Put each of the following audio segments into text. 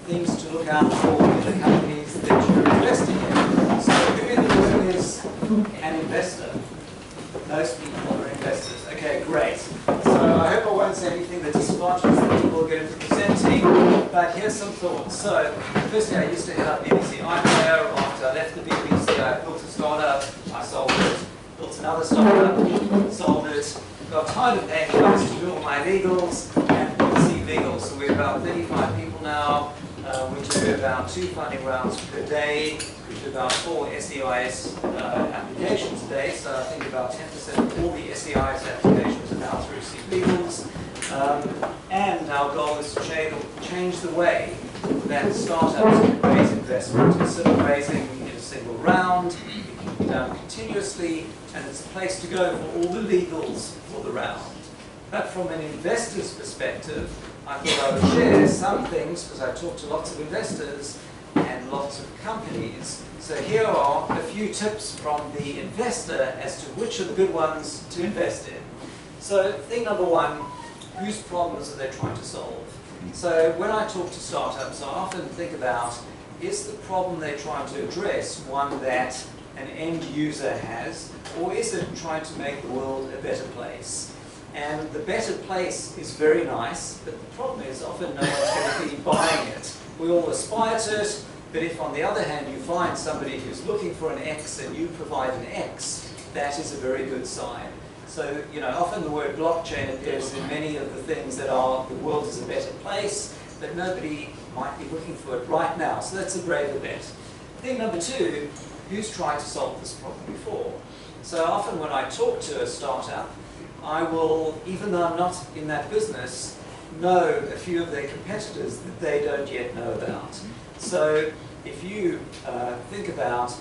things to look out for in the companies that you're investing in. So who in the room is an investor? Most people are investors. Okay, great. So I hope I won't say anything that dislodges the people going to be presenting, but here's some thoughts. So firstly, I used to head up BBC iPlayer. After I left the BBC, I built a startup, I sold it. Built another startup, sold it. Got tired of paying guys to do all my legals and BBC legals. So we're about 35 people now. We do about 2 funding rounds per day. We do about 4 SEIS applications a day. So I think about 10% of all the SEIS applications are now through legals. And our goal is to change the way that startups can raise investment. Instead of raising in a single round, it can be done continuously, and it's a place to go for all the legals for the round. But from an investor's perspective, I thought I would share some things, because I talk to lots of investors and lots of companies. So here are a few tips from the investor as to which are the good ones to invest in. So thing number one, whose problems are they trying to solve? So when I talk to startups, I often think about, is the problem they're trying to address one that an end user has, or is it trying to make the world a better place? And the better place is very nice, but the problem is often no one's going to be buying it. We all aspire to it, but if on the other hand you find somebody who's looking for an X and you provide an X, that is a very good sign. So, you know, often the word blockchain appears in many of the things that are the world is a better place, but nobody might be looking for it right now. So that's a braver bet. Thing number two, who's tried to solve this problem before? So often when I talk to a startup, I will, even though I'm not in that business, know a few of their competitors that they don't yet know about. So if you think about,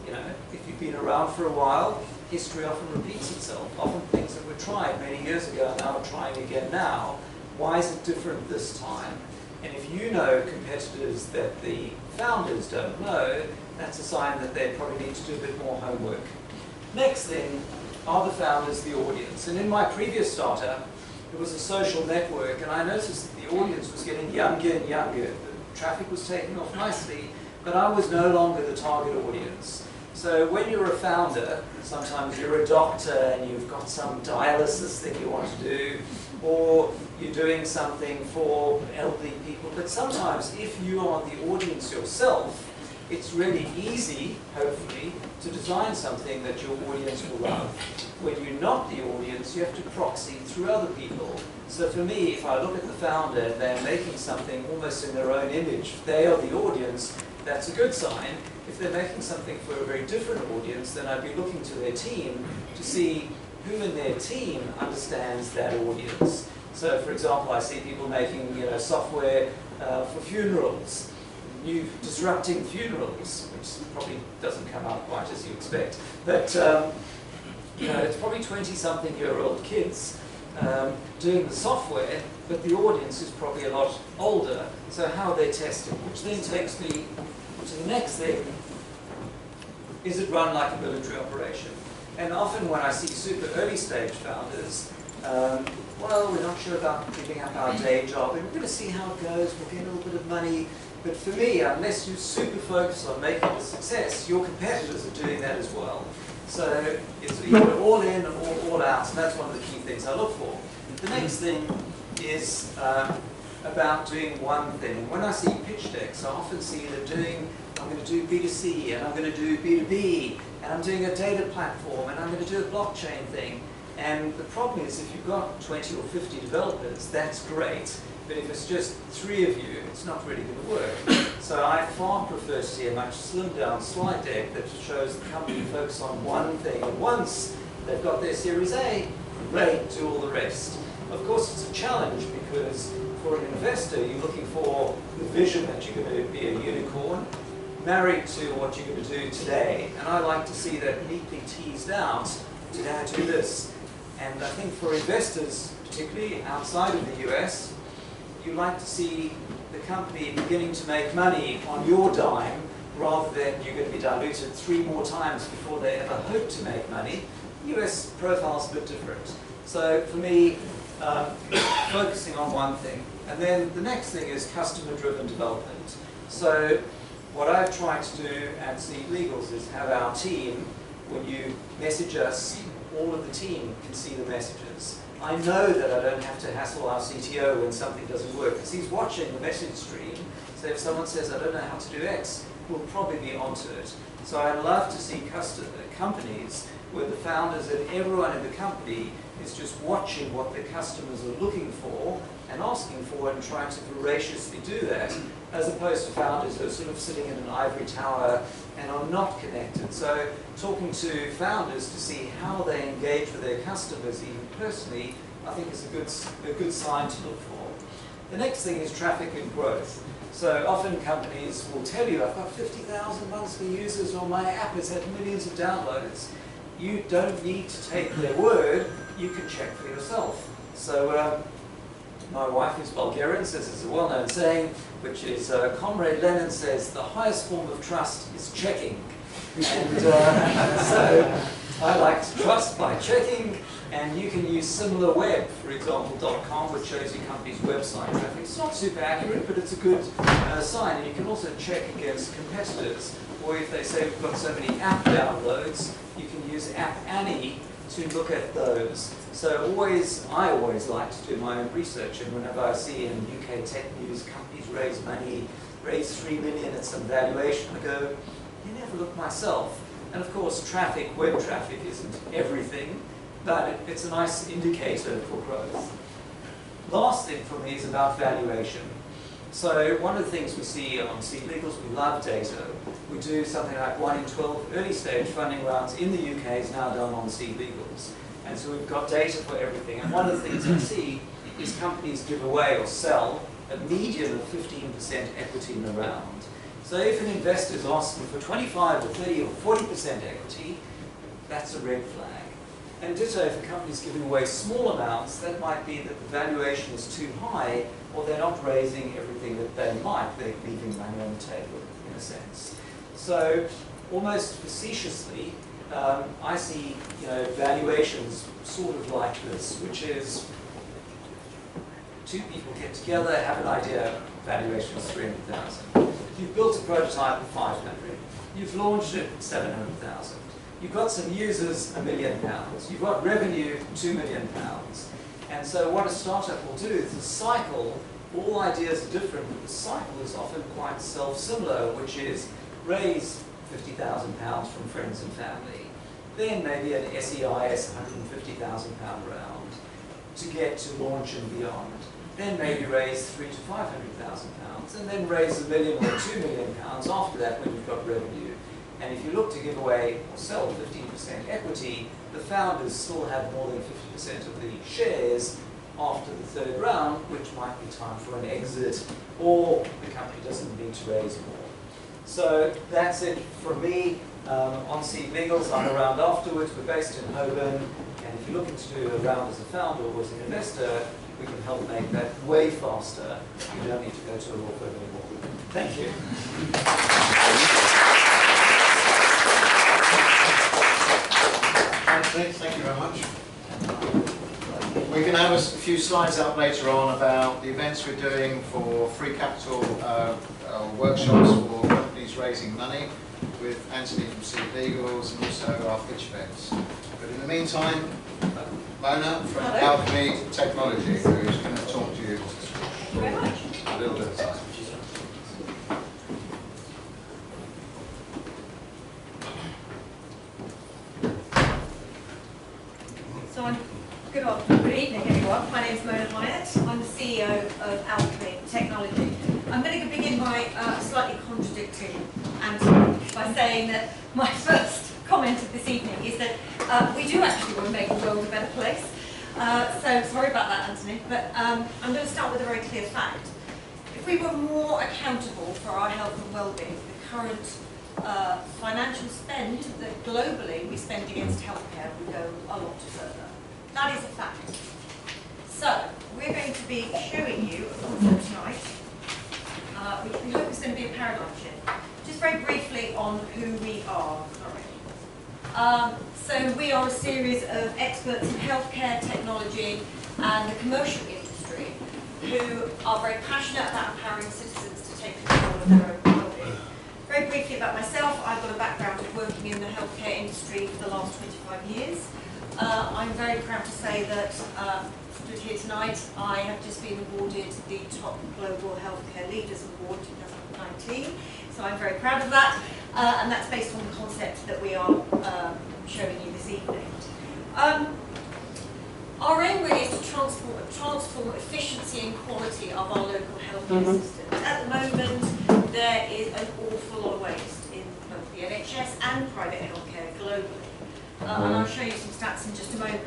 you know, if you've been around for a while, history often repeats itself. Often things that were tried many years ago are now trying again now. Why is it different this time? And if you know competitors that the founders don't know, that's a sign that they probably need to do a bit more homework. Next thing, are the founders the audience? And in my previous startup, it was a social network, and I noticed that the audience was getting younger and younger. The traffic was taking off nicely, but I was no longer the target audience. So when you're a founder, sometimes you're a doctor and you've got some dialysis thing you want to do, or you're doing something for elderly people. But sometimes if you are the audience yourself, it's really easy, hopefully, to design something that your audience will love. When you're not the audience, you have to proxy through other people. So for me, if I look at the founder and they're making something almost in their own image, they are the audience, that's a good sign. If they're making something for a very different audience, then I'd be looking to their team to see who in their team understands that audience. So for example, I see people making, you know, software for funerals, new disrupting funerals, which probably doesn't come out quite as you expect. But you know, it's probably 20-something-year-old kids doing the software, but the audience is probably a lot older. So how are they testing? Which then takes me to the next thing. Is it run like a military operation? And often when I see super early stage founders, well, we're not sure about giving up our day job, and we're going to see how it goes, we'll get a little bit of money. But for me, unless you're super focused on making it a success, your competitors are doing that as well. So it's either all in or all out, and that's one of the key things I look for. The next thing is about doing one thing. When I see pitch decks, I often see they're doing, I'm going to do B2C, and I'm going to do B2B, and I'm doing a data platform, and I'm going to do a blockchain thing. And the problem is, if you've got 20 or 50 developers, that's great. But if it's just 3 of you, it's not really going to work. So I far prefer to see a much slimmed down slide deck that shows the company focus on one thing. And once they've got their Series A, great, do all the rest. Of course, it's a challenge because for an investor, you're looking for the vision that you're going to be a unicorn, married to what you're going to do today. And I like to see that neatly teased out. Today I do this. And I think for investors, particularly outside of the US, you like to see the company beginning to make money on your dime rather than you're going to be diluted 3 more times before they ever hope to make money. The US profile is a bit different. So for me, focusing on one thing. And then the next thing is customer-driven development. So what I've tried to do at Seed Legals is have our team, when you message us, all of the team can see the messages. I know that I don't have to hassle our CTO when something doesn't work, because he's watching the message stream. So if someone says, I don't know how to do X, we'll probably be onto it. So I'd love to see companies where the founders and everyone in the company is just watching what the customers are looking for and asking for it and trying to voraciously do that, as opposed to founders who are sort of sitting in an ivory tower and are not connected. So talking to founders to see how they engage with their customers, even personally, I think is a good sign to look for. The next thing is traffic and growth. So often companies will tell you, I've got 50,000 monthly users, or my app has had millions of downloads. You don't need to take their word, you can check for yourself. So my wife, who's Bulgarian, says it's a well-known saying, which is Comrade Lenin says, the highest form of trust is checking. And so I like to trust by checking, and you can use SimilarWeb, for example, .com, which shows you companies' website traffic. It's not super accurate, but it's a good sign. And you can also check against competitors, or if they say we've got so many app downloads, you can use App Annie to look at those. So I always like to do my own research, and whenever I see in UK tech news companies raise money, raise 3 million at some valuation, I go, you never look myself. And of course, traffic, web traffic isn't everything, but it's a nice indicator for growth. Last thing for me is about valuation. So one of the things we see on Seed Legals, we love data. We do something like 1 in 12 early stage funding rounds in the UK is now done on Seed Legals. And so we've got data for everything. And one of the things I see is companies give away or sell a median of 15% equity in the round. So if an investor is asking for 25 or 30 or 40% equity, that's a red flag. And ditto, if a company's giving away small amounts, that might be that the valuation is too high, or they're not raising everything that they might. They're leaving money on the table, in a sense. So, almost facetiously, I see valuations sort of like this, which is two people get together, have an idea, valuation is 300,000. You've built a prototype of 500. You've launched it at 700,000. You've got some users, £1 million. You've got revenue, £2 million. And so what a startup will do is the cycle, all ideas are different, but the cycle is often quite self-similar, which is raise £50,000 from friends and family, then maybe an SEIS £150,000 round to get to launch and beyond. Then maybe raise £300,000 to £500,000, and then raise £1 million or £2 million after that when you've got revenue. And if you look to give away or sell 15% equity, the founders still have more than 50% of the shares after the third round, which might be time for an exit, or the company doesn't need to raise more. So that's it from me. On Seed Legals, I'm around afterwards. We're based in Holborn, and if you're looking to do a round as a founder or as an investor, we can help make that way faster. You don't need to go to a law firm anymore. Thank you. Thank you very much. We're going to have a few slides up later on about the events we're doing for free capital workshops for companies raising money with Anthony from Seed Legals and also our pitch events. But in the meantime, Mona from Alchemy Technology, who's going to talk to you for a little bit of time. Good evening, everyone. My name is Mona Hyatt. I'm the CEO of Alchemy Technology. I'm going to begin by slightly contradicting Anthony by saying that my first comment of this evening is that we do actually want to make the world a better place. So sorry about that, Anthony, but I'm going to start with a very clear fact. If we were more accountable for our health and well-being, the current financial spend that globally we spend against healthcare would go a lot further. That is a fact. So, we're going to be showing you a concept tonight, which we hope is going to be a paradigm shift. Just very briefly on who we are. So we are a series of experts in healthcare technology and the commercial industry who are very passionate about empowering citizens to take control of their own well-being. Very briefly about myself, I've got a background of working in the healthcare industry for the last 25 years. I'm very proud to say that stood here tonight, I have just been awarded the Top Global Healthcare Leaders Award 2019. So I'm very proud of that, and that's based on the concept that we are showing you this evening. Our aim really is to transform efficiency and quality of our local healthcare systems. At the moment, there is an awful lot of waste in both the NHS and private healthcare globally. And I'll show you some stats in just a moment.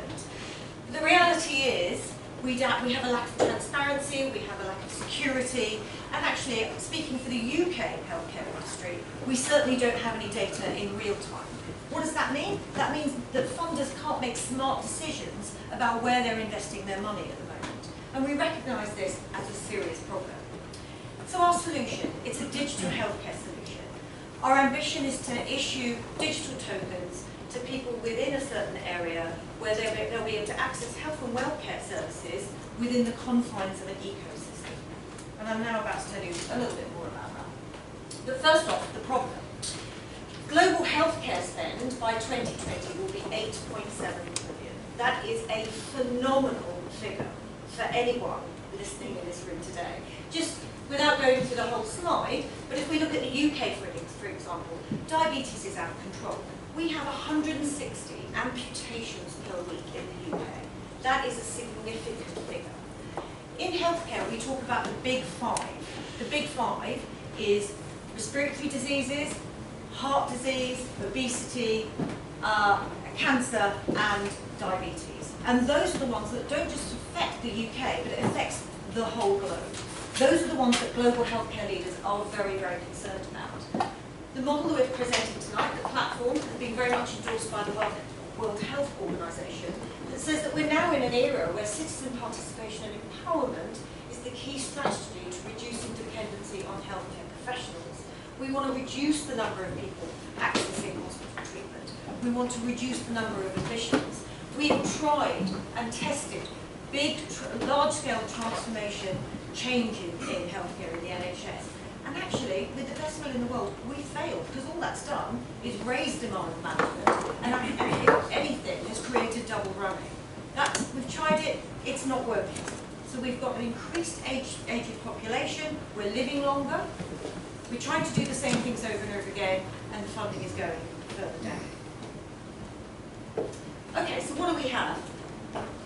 The reality is, we have a lack of transparency, we have a lack of security, and actually, speaking for the UK healthcare industry, we certainly don't have any data in real time. What does that mean? That means that funders can't make smart decisions about where they're investing their money at the moment. And we recognise this as a serious problem. So our solution, it's a digital healthcare solution. Our ambition is to issue digital tokens to people within a certain area where they'll be able to access health and welfare services within the confines of an ecosystem. And I'm now about to tell you a little bit more about that. But first off, the problem. Global healthcare spend by 2020 will be 8.7 billion. That is a phenomenal figure for anyone listening in this room today. Just without going through the whole slide, but if we look at the UK, for example, diabetes is out of control. We have 160 amputations per week in the UK. That is a significant figure. In healthcare, we talk about the big five. The big five is respiratory diseases, heart disease, obesity, cancer, and diabetes. And those are the ones that don't just affect the UK, but it affects the whole globe. Those are the ones that global healthcare leaders are very, very concerned about. The model that we're presenting tonight, the platform, has been very much endorsed by the World Health Organization, that says that we're now in an era where citizen participation and empowerment is the key strategy to reducing dependency on healthcare professionals. We want to reduce the number of people accessing hospital treatment. We want to reduce the number of admissions. We have tried and tested big, large-scale transformation changes in healthcare in the NHS. And actually, with the best will in the world, we failed, because all that's done is raise demand management, and if anything, has created double running. We've tried it, it's not working. So we've got an increased aged population, we're living longer, we're trying to do the same things over and over again, and the funding is going further down. Okay, so what do we have?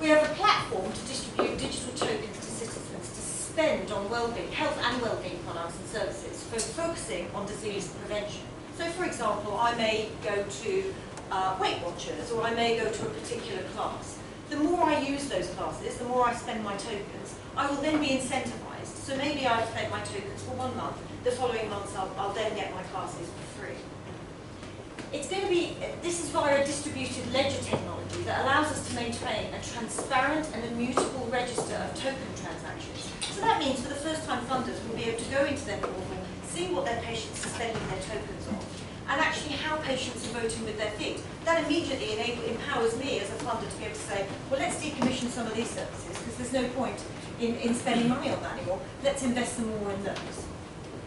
We have a platform to distribute digital tokens to citizens to spend on well-being, health and well-being products and services, focusing on disease prevention. So, for example, I may go to Weight Watchers, or I may go to a particular class. The more I use those classes, the more I spend my tokens, I will then be incentivized. So maybe I've spent my tokens for 1 month, the following months I'll then get my classes for free. It's going to be, this is via a distributed ledger technology that allows us to maintain a transparent and immutable register of token transactions. So that means for the first time funders will be able to go into their portal, see what their patients are spending their tokens on, and actually how patients are voting with their feet. That immediately empowers me as a funder to be able to say, well, let's decommission some of these services, because there's no point in spending money on that anymore. Let's invest some more in those.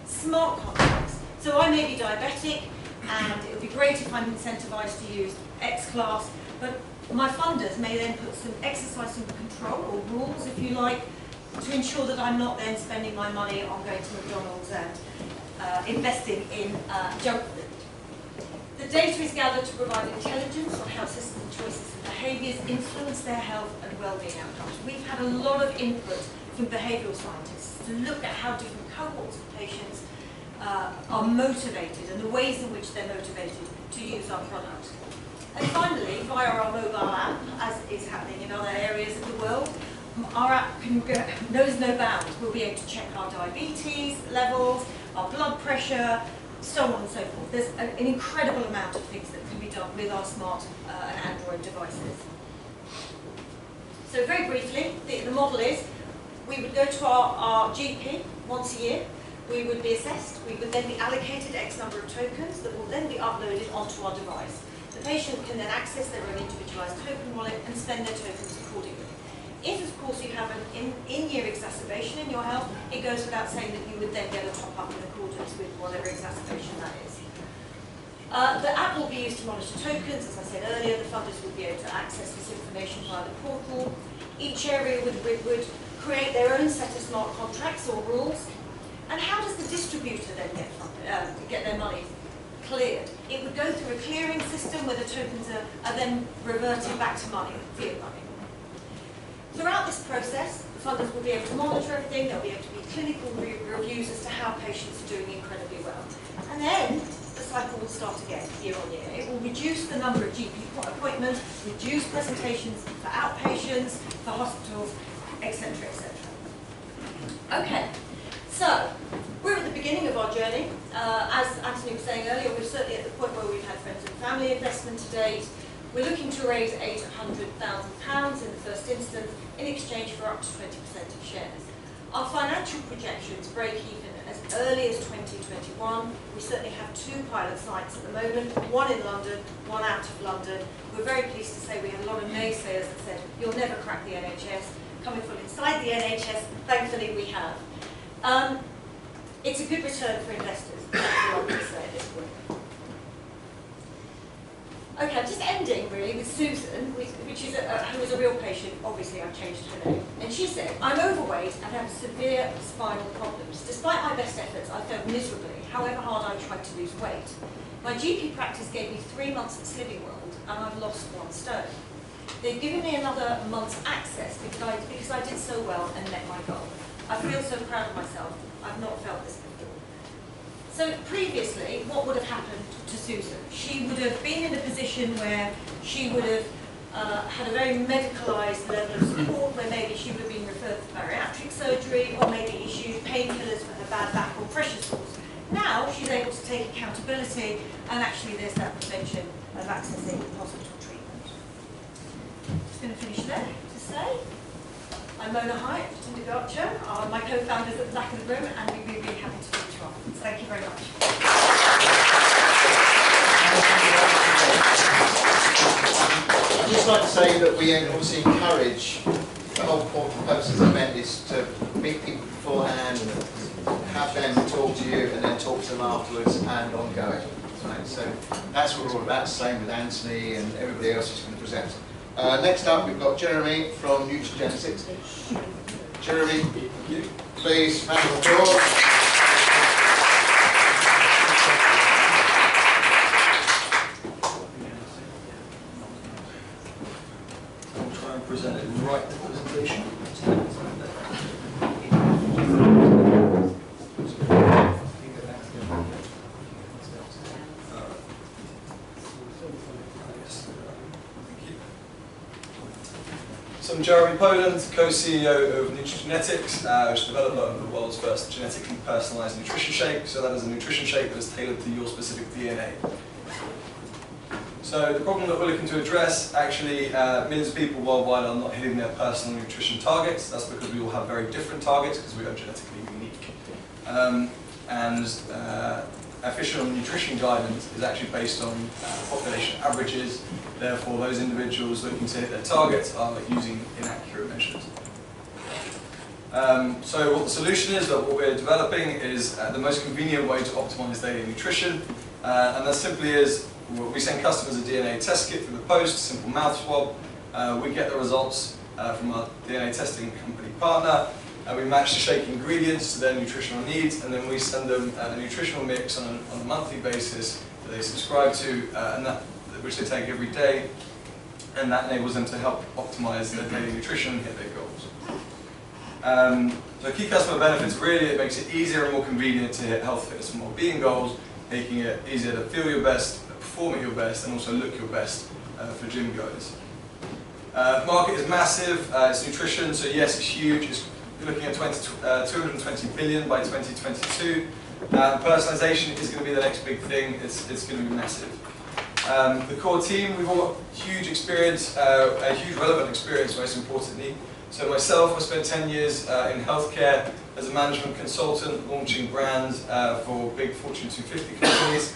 Smart contracts. So I may be diabetic, and it would be great if I'm incentivized to use X class, but my funders may then exercise some control, or rules if you like, to ensure that I'm not then spending my money on going to McDonald's and investing in junk food. The data is gathered to provide intelligence on how system choices and behaviours influence their health and well-being outcomes. We've had a lot of input from behavioural scientists to look at how different cohorts of patients are motivated and the ways in which they're motivated to use our product. And finally, via our mobile app, as is happening in other areas of the world, our app knows no bounds. We'll be able to check our diabetes levels, our blood pressure, so on and so forth. There's an incredible amount of things that can be done with our smart and Android devices. So very briefly, the model is, we would go to our GP once a year, we would be assessed, we would then be allocated X number of tokens that will then be uploaded onto our device. The patient can then access their own individualised token wallet and spend their tokens accordingly. If, of course, you have an in-year exacerbation in your health, it goes without saying that you would then get a top-up in accordance with whatever exacerbation that is. The app will be used to monitor tokens. As I said earlier, the funders will be able to access this information via the portal. Each area would create their own set of smart contracts or rules. And how does the distributor then get their money cleared? It would go through a clearing system where the tokens are then reverting back to money, fiat money. Throughout this process, the funders will be able to monitor everything. There'll be able to be clinical reviews as to how patients are doing incredibly well. And then the cycle will start again, year on year. It will reduce the number of GP appointments, reduce presentations for outpatients, for hospitals, etc., etc. Okay, so we're at the beginning of our journey. As Anthony was saying earlier, we're certainly at the point where we've had friends and family investment to date. We're looking to raise £800,000 in the first instance in exchange for up to 20% of shares. Our financial projections break even as early as 2021. We certainly have 2 pilot sites at the moment, one in London, one out of London. We're very pleased to say we have a lot of naysayers that said, you'll never crack the NHS. Coming from inside the NHS, thankfully we have. It's a good return for investors, that's what I'm going to say at this point. Okay, I'm just ending really with Susan, who is a real patient. Obviously I've changed her name. And she said, I'm overweight and have severe spinal problems. Despite my best efforts, I failed miserably, however hard I tried to lose weight. My GP practice gave me 3 months at Sliving World and I've lost 1 stone. They've given me another month's access because I did so well and met my goal. I feel so proud of myself. I've not felt this before. So previously, what would have happened to Susan? She would have been in a position where she would have had a very medicalised level of support, where maybe she would have been referred for bariatric surgery, or maybe issued painkillers for her bad back or pressure sores. Now she's able to take accountability, and actually there's that prevention of accessing hospital treatment. Just going to finish there to say, I'm Mona Hyatt, Tinder Garcher, my co-founders at the back of the room, and we'd be really happy to meet you all. Thank you very much. I'd just like to say that we obviously encourage, the whole point and purpose of the event is to meet people beforehand, have them talk to you, and then talk to them afterwards and ongoing. Right? So that's what we're all about, same with Anthony and everybody else who's going to present. Next up, we've got Jeremy from Nutrigenetics. Jeremy, please, round of applause. I'll try and present it right, the presentation. So I'm Jeremy Poland, co-CEO of Nutrigenetics, which is the developer of the world's first genetically personalised nutrition shake. So that is a nutrition shake that is tailored to your specific DNA. So the problem that we're looking to address, actually, millions of people worldwide are not hitting their personal nutrition targets. That's because we all have very different targets because we are genetically unique. Official nutrition guidance is actually based on population averages. Therefore, those individuals looking to hit their targets are using inaccurate measures. So what the solution is, that what we're developing is the most convenient way to optimize daily nutrition. And that simply is, we send customers a DNA test kit through the post, simple mouth swab. We get the results from our DNA testing company partner. We match the shake ingredients to their nutritional needs, and then we send them a nutritional mix on a monthly basis that they subscribe to, which they take every day, and that enables them to help optimize their daily nutrition and hit their goals. So key customer benefits, really, it makes it easier and more convenient to hit health, fitness and well-being goals, making it easier to feel your best, perform at your best, and also look your best for gym goers. The market is massive, it's nutrition, so yes, it's huge. We're looking at 220 billion by 2022. Personalization is going to be the next big thing. It's going to be massive. The core team, we've all got huge experience, a huge relevant experience, most importantly. So myself, I spent 10 years in healthcare as a management consultant, launching brands for big Fortune 250 companies.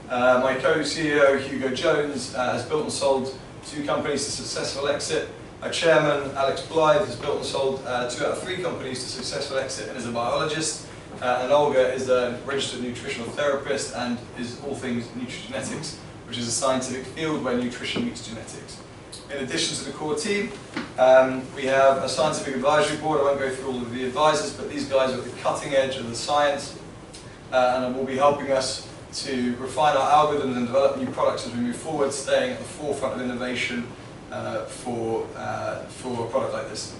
My co-CEO, Hugo Jones, has built and sold 2 companies to successful exit. Our chairman, Alex Blythe, has built and sold 2 out of 3 companies to successful exit and is a biologist. And Olga is a registered nutritional therapist and is all things nutrigenetics, which is a scientific field where nutrition meets genetics. In addition to the core team, we have a scientific advisory board. I won't go through all of the advisors, but these guys are at the cutting edge of the science and will be helping us to refine our algorithms and develop new products as we move forward, staying at the forefront of innovation for a product like this.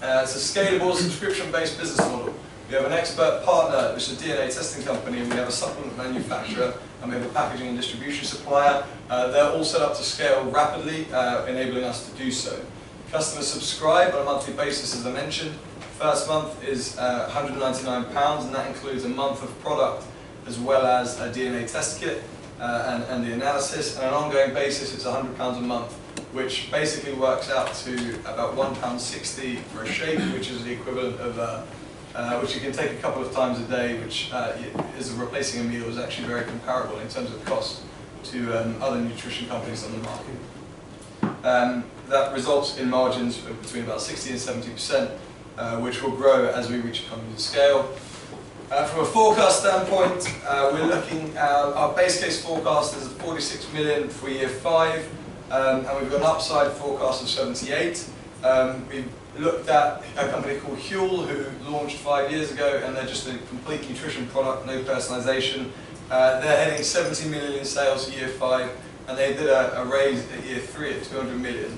It's a scalable, subscription-based business model. We have an expert partner, which is a DNA testing company, and we have a supplement manufacturer, and we have a packaging and distribution supplier. They're all set up to scale rapidly, enabling us to do so. Customers subscribe on a monthly basis, as I mentioned. First month is £199, and that includes a month of product as well as a DNA test kit and the analysis. And on an ongoing basis, it's £100 a month, which basically works out to about £1.60 for a shake, which is the equivalent of which you can take a couple of times a day, which is replacing a meal, is actually very comparable in terms of cost to other nutrition companies on the market. That results in margins of between about 60 and 70%, which will grow as we reach economies of scale. From a forecast standpoint, we're looking at our base case forecast is 46 million for year 5, and we've got an upside forecast of 78. We've looked at a company called Huel, who launched 5 years ago, and they're just a complete nutrition product, no personalization. They're heading 70 million in sales year 5, and they did a raise at year 3 at 200 million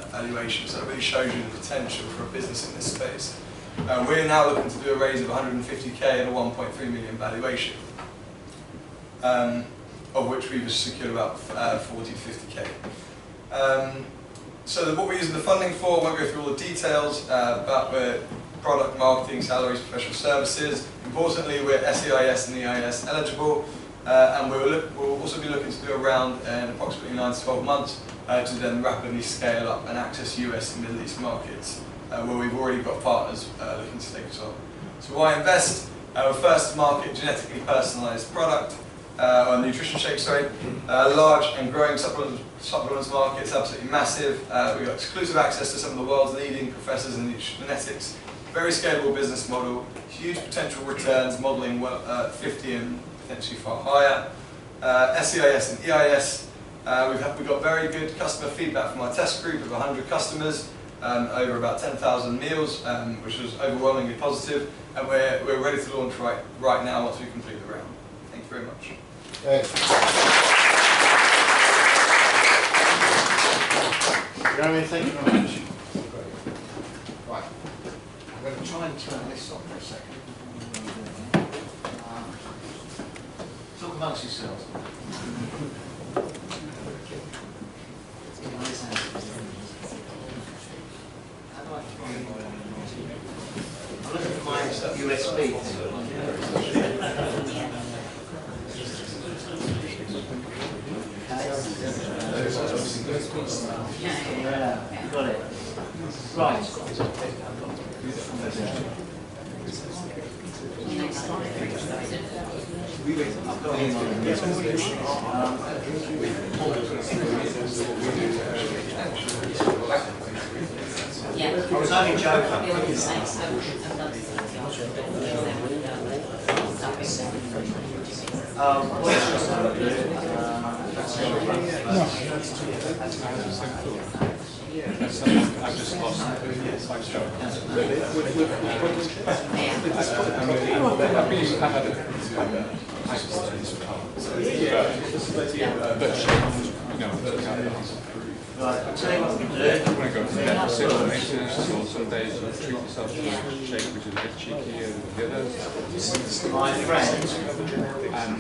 valuation, so it really shows you the potential for a business in this space. We're now looking to do a raise of 150k at a 1.3 million valuation, of which we've secured about 40 to 50k. So what we're using the funding for, I won't go through all the details, but we're product, marketing, salaries, professional services. Importantly, we're SEIS and EIS eligible, and we'll also be looking to do a round in approximately 9 to 12 months to then rapidly scale up and access US and Middle East markets, where we've already got partners looking to take us on. So why invest? We're first to market genetically personalised product, or nutrition shake, sorry. Large and growing supplements market, it's absolutely massive. We've got exclusive access to some of the world's leading professors in genetics. Very scalable business model, huge potential returns, modelling 50 and potentially far higher. SEIS and EIS, we've got very good customer feedback from our test group of 100 customers, over about 10,000 meals, which was overwhelmingly positive, and we're ready to launch right now once we complete the round. Thank you very much. Jeremy, thank you very much. Right, I'm going to try and turn this on for a second. Talk amongst yourselves. I'm looking for my USB. Yeah, you got it. Right. I've got him on. Yeah. I was only joking. I've just lost Right, I'll tell you what we can do. I'm going to go for the maintenance, or some days you treat yourself to a shake which is a bit cheekier than the others. My friend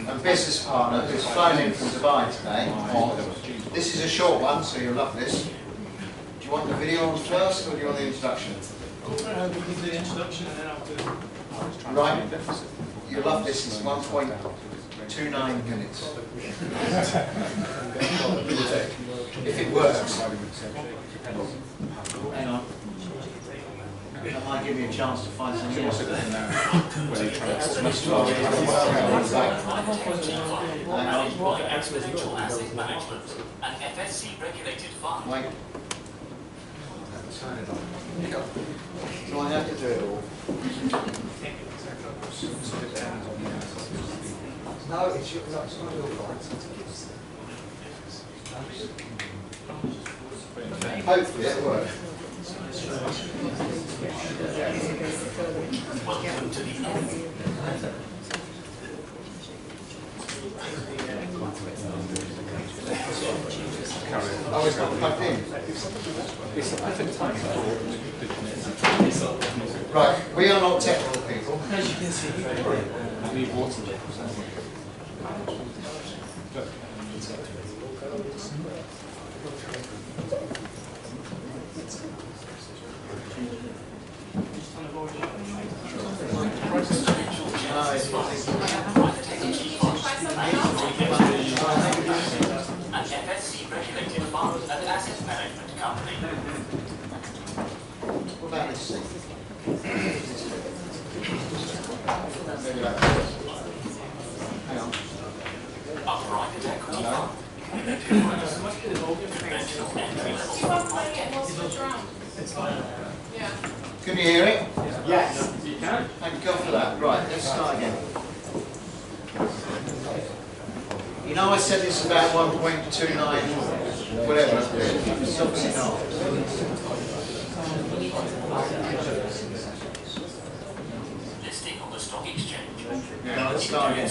and business partner who's flown in from Dubai today. This is a short one, so you'll love this. Do you want the video on first, or do you want the introduction? The introduction and then I'll do. Right, you'll love this. It's 1.29 minutes. If it works. Hang on. That might give me a chance to find something else. Exponential asset management, an FSC regulated fund. Wait. Do I have to do it all? No, it's not your fault. Hopefully it works. Welcome to the end. Oh, it's not plugged in. Right, we are not technical people. As you can see, An FSC-regulated fund and asset management company. What about this thing? Hang on. A private equity fund. Conventional entry-level. Can you hear it? yes, you can. Thank God for that. Right, let's start again. You know I said it's about 1.29, whatever. It's obviously not. Listing on the stock exchange. Yeah, let's start again.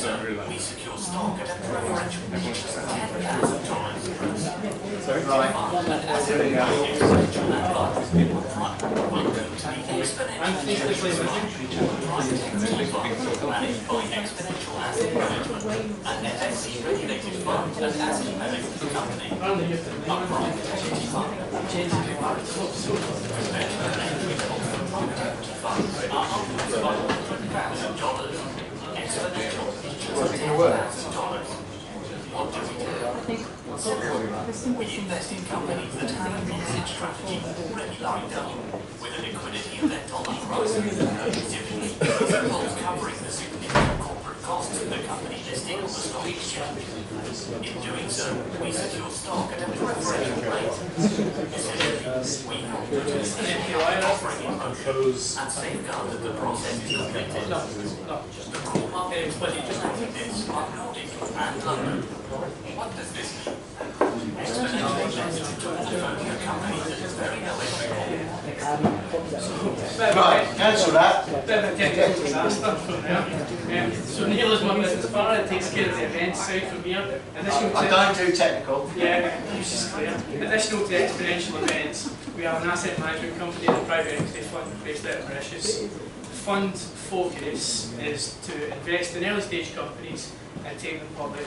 We secure stock at a preferential rate of $10,000. Right. Fund and asset management exponential. Welcome to the Exponential private equity fund managed by Exponential Asset Management, an FSC-regulated fund and asset management company. A private equity fund. Conventional entry-level private equity funds are upwards of $100,000. Exponential features $10,000. What do we do? We invest in companies that have an exit strategy already lined up, with a liquidity event on the horizon. Typically, this involves covering the significant corporate costs of the company listing on the stock exchange. In doing so, we secure stock at a preferential rate. Essentially, we help produce an offering in motion and safeguard that the process is completed. The core market exponential are Nordic and London. What does this mean? Exponential invests into a portfolio company that is very electrical. Right, cancel that. Bit of a technical disaster from there. So Neil is my business partner that takes care of the events side from here. Additional I don't do technical. Yeah, which is clear. Additional to Exponential events, we have an asset management company and a private equity fund based out of Mauritius. The fund's focus is to invest in early stage companies and take them public.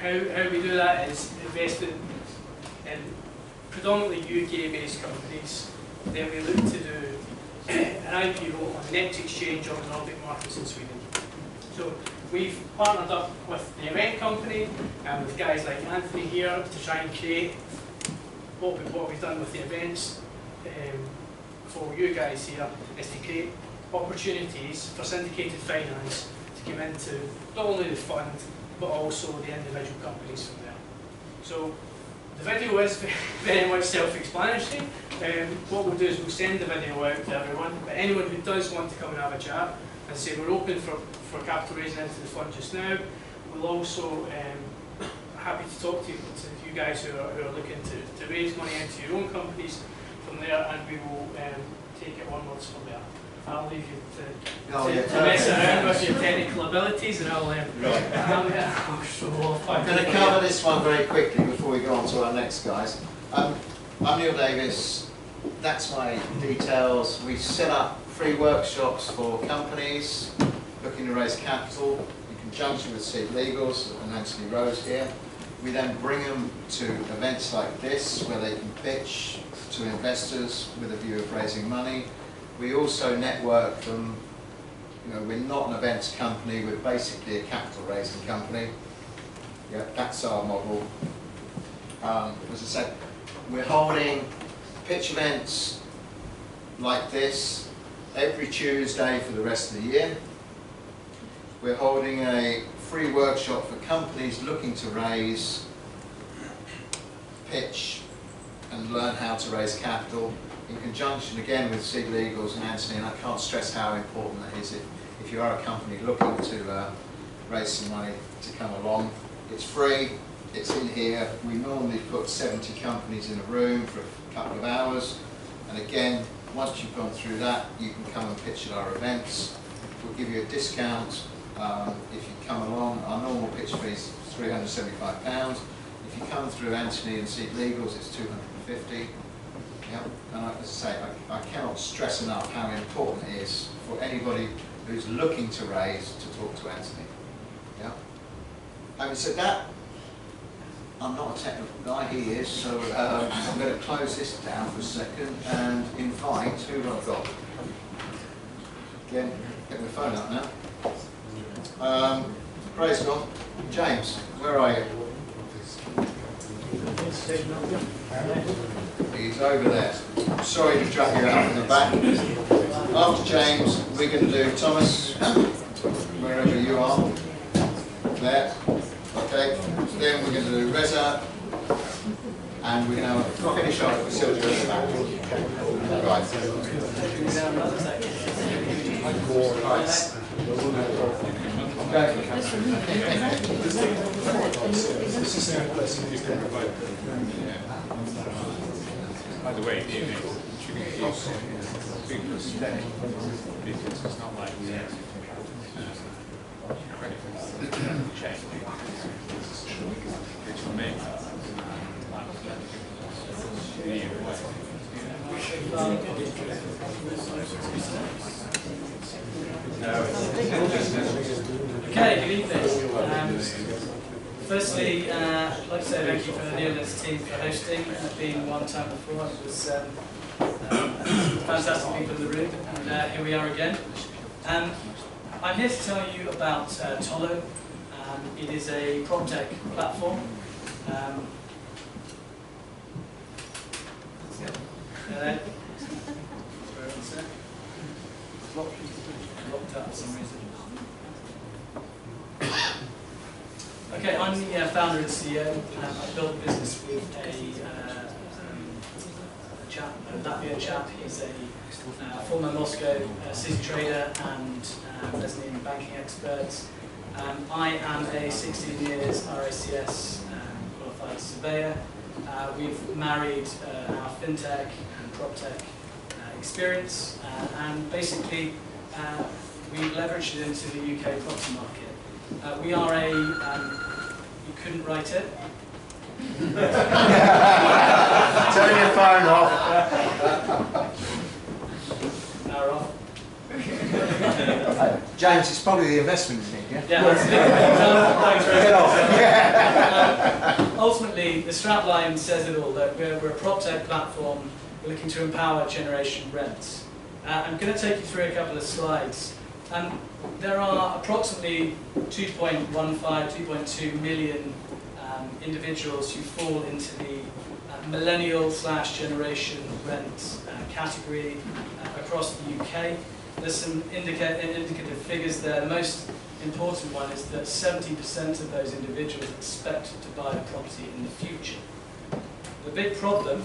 How we do that is investing in predominantly UK based companies. Then we look to do an IPO on the next exchange on the Nordic markets in Sweden. So we've partnered up with the event company and with guys like Anthony here to try and create what we've done with the events for you guys here is to create opportunities for syndicated finance to come into not only the fund but also the individual companies from there. So the video is very much self-explanatory. What we'll do is we'll send the video out to everyone, but anyone who does want to come and have a chat, as I say, we're open for capital raising into the fund just now. We'll also happy to talk to you guys who are looking to raise money into your own companies from there, and we will take it onwards from there. I'll leave you to mess around with your technical abilities, and I'll show off. I'm going to cover this one very quickly before we go on to our next guys. I'm Neil Davis. That's my details. We set up free workshops for companies looking to raise capital in conjunction with Sid Legals and Anthony Rose here. We then bring them to events like this where they can pitch to investors with a view of raising money. We also network them. You know, we're not an events company, we're basically a capital raising company. Yeah, that's our model. As I said, we're holding pitch events like this every Tuesday for the rest of the year. We're holding a free workshop for companies looking to raise, pitch and learn how to raise capital in conjunction again with Seed Legals and Anthony, and I can't stress how important that is if you are a company looking to raise some money to come along. It's free, it's in here. We normally put 70 companies in a room for a couple of hours, and again, once you've gone through that, you can come and pitch at our events. We'll give you a discount if you come along. Our normal pitch fee is £375. If you come through Anthony and Seed Legals, it's £250. Yeah. And as I say, I cannot stress enough how important it is for anybody who's looking to raise to talk to Anthony. Yeah. Having said that, I'm not a technical guy, he is, so I'm going to close this down for a second and invite, who have I got? Again, get my phone up now. Praise God. James, where are you? He's over there. Sorry to drag you out in the back. After James, we're going to do Thomas, wherever you are. There. Okay. So then we're going to do Reza, and we're going to finish off with Sylvia at the back. Right. By the way, you can keep stay because it's not like credit check. It's for me. Okay, good evening. Firstly, I'd like to say thank you for the Neolis team for hosting. I've been one time before. It was fantastic people in the room, and here we are again. I'm here to tell you about Tolo. It is a PropTech platform. Locked up for some reason. Okay, I'm the founder and CEO. I built a business with a Latvian chap. He's a former Moscow city trader and resident banking expert. I am a 16 years RACS qualified surveyor. We've married our fintech and proptech experience, and basically we leveraged it into the UK property market. We are a, you couldn't write it? Turn your phone off. Now we're off. James, it's probably the investment you need, yeah? Yeah, thanks very Get much. off. Ultimately, the strapline says it all, that we're a PropTech platform. We're looking to empower generation rents. I'm going to take you through a couple of slides. There are approximately 2.15, 2.2 million individuals who fall into the millennial/generation rent category across the UK. There's some indicative figures there. The most important one is that 70% of those individuals expect to buy a property in the future. The big problem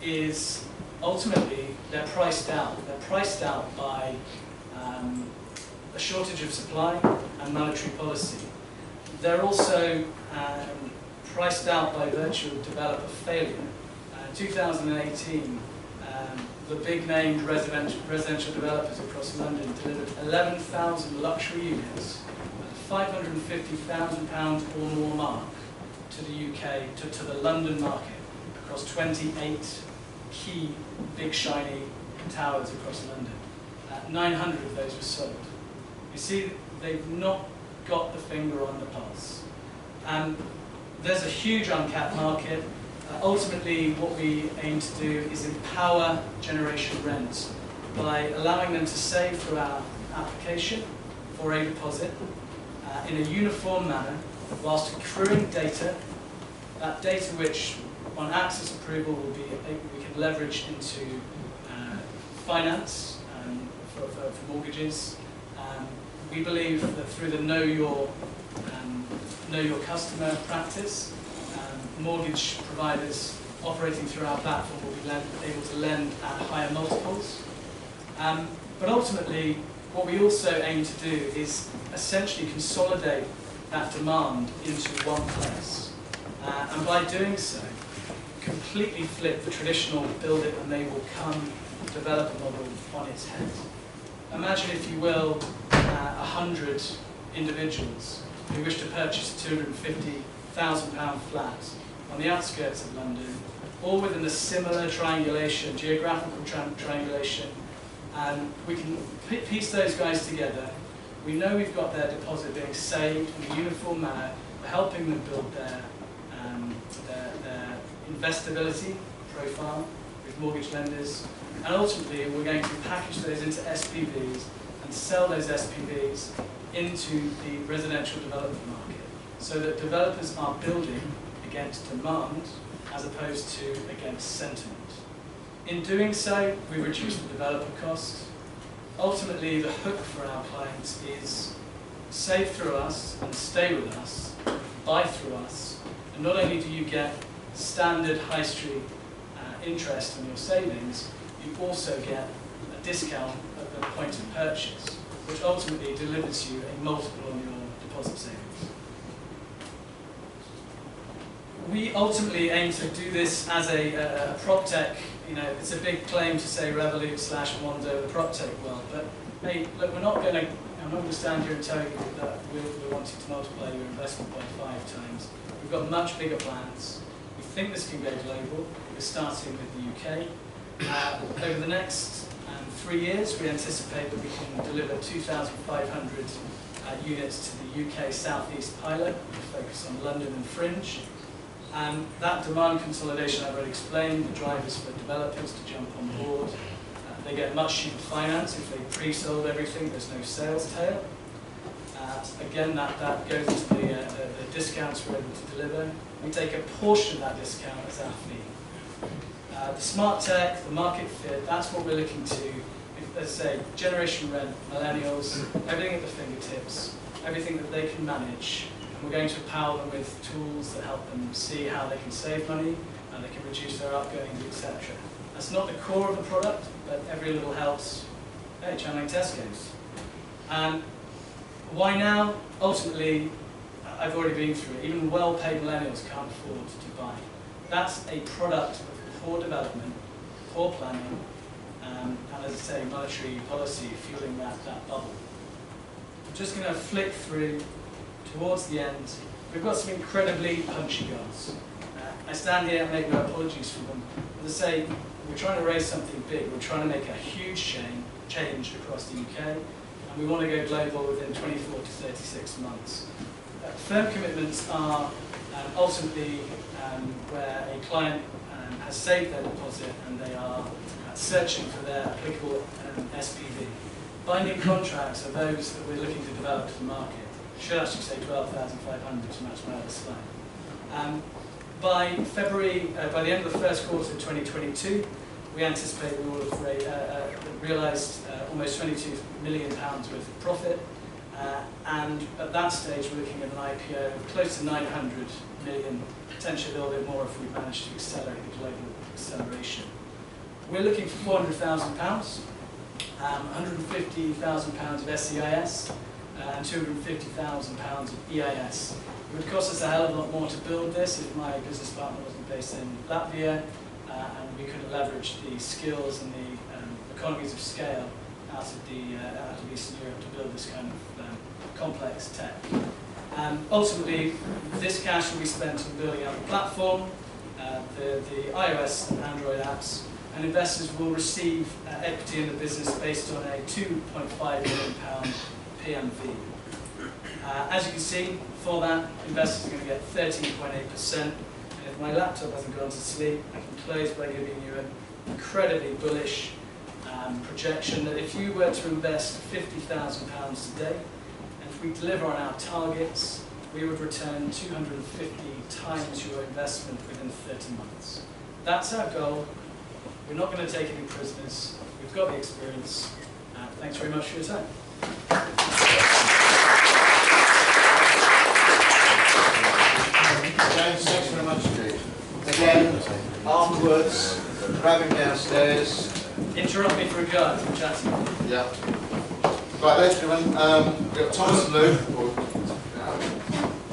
is ultimately they're priced out. They're priced out by a shortage of supply and monetary policy. They're also priced out by virtue of developer failure. In 2018, the big named residential developers across London delivered 11,000 luxury units at £550,000 or more mark to the UK, to the London market, across 28 key big shiny towers across London. 900 of those were sold. You see, they've not got the finger on the pulse. There's a huge uncapped market. Ultimately, what we aim to do is empower generation rents by allowing them to save through our application for a deposit in a uniform manner, whilst accruing data, that data which, on access approval, will be we can leverage into finance for mortgages. We believe that through the know your customer practice, mortgage providers operating through our platform will be able to lend at higher multiples. But ultimately, what we also aim to do is essentially consolidate that demand into one place. And by doing so, completely flip the traditional build it and they will come developer model on its head. Imagine, if you will, 100 individuals who wish to purchase a £250,000 flat on the outskirts of London, all within a similar triangulation, geographical triangulation, and we can piece those guys together. We know we've got their deposit being saved in a uniform manner. We're helping them build their investability profile with mortgage lenders, and ultimately we're going to package those into SPVs and sell those SPVs into the residential development market, so that developers are building against demand as opposed to against sentiment. In doing so, we reduce the developer cost. Ultimately, the hook for our clients is save through us and stay with us, buy through us, and not only do you get standard high street interest on your savings, you also get a discount at the point of purchase, which ultimately delivers you a multiple on your deposit savings. We ultimately aim to do this as a prop tech. You know, it's a big claim to say Revolut/Mondo, the prop tech world, but hey, look, I'm not going to stand here and tell you that we're wanting to multiply your investment by 5 times. We've got much bigger plans. We think this can go global. We're starting with the UK. Over the next 3 years, we anticipate that we can deliver 2,500 units to the UK South East pilot. We focus on London and Fringe. And that demand consolidation I've already explained, the drivers for developers to jump on board. They get much cheaper finance if they pre-sold everything, there's no sales tail. Again, that goes into the discounts we're able to deliver. We take a portion of that discount as our fee. The smart tech, the market fit, that's what we're looking to. Let's say, generation rent, millennials, everything at the fingertips, everything that they can manage. And we're going to empower them with tools that help them see how they can save money, and they can reduce their outgoings, etc. That's not the core of the product, but every little helps. Hey, channeling Tesco's. And why now? Ultimately, I've already been through it. Even well-paid millennials can't afford to buy. That's a product of poor development, poor planning, and as I say, monetary policy fueling that bubble. I'm just going to flick through towards the end. We've got some incredibly punchy goals. I stand here and make no apologies for them. As I say, we're trying to raise something big. We're trying to make a huge change across the UK, and we want to go global within 24 to 36 months. Firm commitments are ultimately where a client has saved their deposit and they are searching for their applicable SPV. Binding contracts are those that we're looking to develop to the market. I should actually say 12,500 to match my other slide. By the end of the first quarter of 2022, we anticipate we will have realised almost £22 million worth of profit. And at that stage, we're looking at an IPO of close to 900 million, potentially a little bit more if we manage to accelerate the global acceleration. We're looking for £400,000, £150,000 of SEIS, and £250,000 of EIS. It would cost us a hell of a lot more to build this if my business partner wasn't based in Latvia, and we could leverage the skills and the economies of scale out of Eastern Europe to build this kind of complex tech. Ultimately, this cash will be spent on building out the platform, the iOS and Android apps, and investors will receive equity in the business based on a £2.5 million PMV. As you can see, for that, investors are going to get 13.8%. And if my laptop hasn't gone to sleep, I can close by giving you an incredibly bullish projection that if you were to invest £50,000 today, and if we deliver on our targets, we would return 250 times your investment within 30 months. That's our goal. We're not going to take any prisoners. We've got the experience. Thanks very much for your time. James, thanks very much indeed. Again, grab him downstairs. Interrupt me for a go. I'm chatting. Yeah. Right, ladies and gentlemen, we've got Thomas and Lou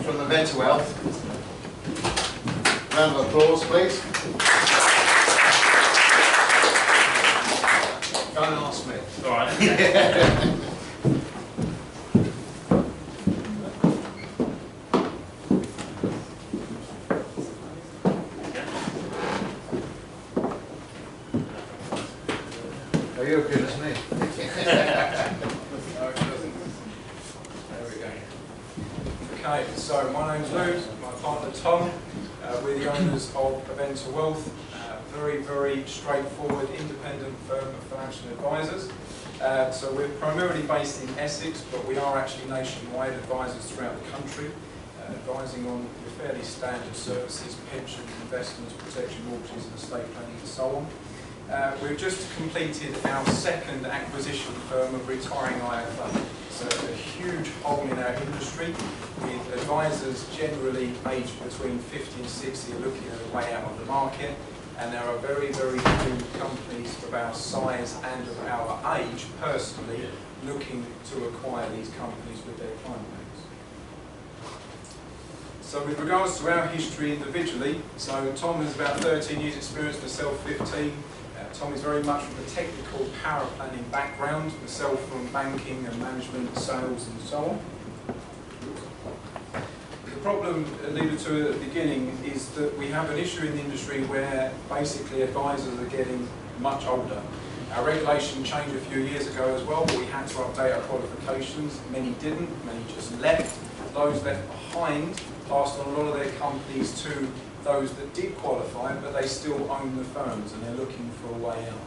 from the Mental Health. Round of applause, please. Go and ask me. All right. Are you as good as me? Okay, so my name's Lou, my partner Tom. We're the owners of Exponential Wealth, very, very straightforward, independent firm of financial advisors. So we're primarily based in Essex, but we are actually nationwide advisors throughout the country, advising on fairly standard services, pensions, investments, protection, mortgages, and estate planning, and so on. We've just completed our second acquisition firm of retiring IFA. So a huge hole in our industry, with advisors generally aged between 50 and 60 looking at a way out of the market, and there are very, very few companies of our size and of our age, personally, looking to acquire these companies with their client base. So with regards to our history individually, so Tom has about 13 years experience, myself 15. Tom is very much from a technical power planning background, myself from banking and management, sales and so on. The problem alluded to at the beginning is that we have an issue in the industry where basically advisors are getting much older. Our regulation changed a few years ago as well, but we had to update our qualifications. Many didn't, many just left. Those left behind passed on a lot of their companies to those that did qualify, but they still own the firms and they're looking for a way out.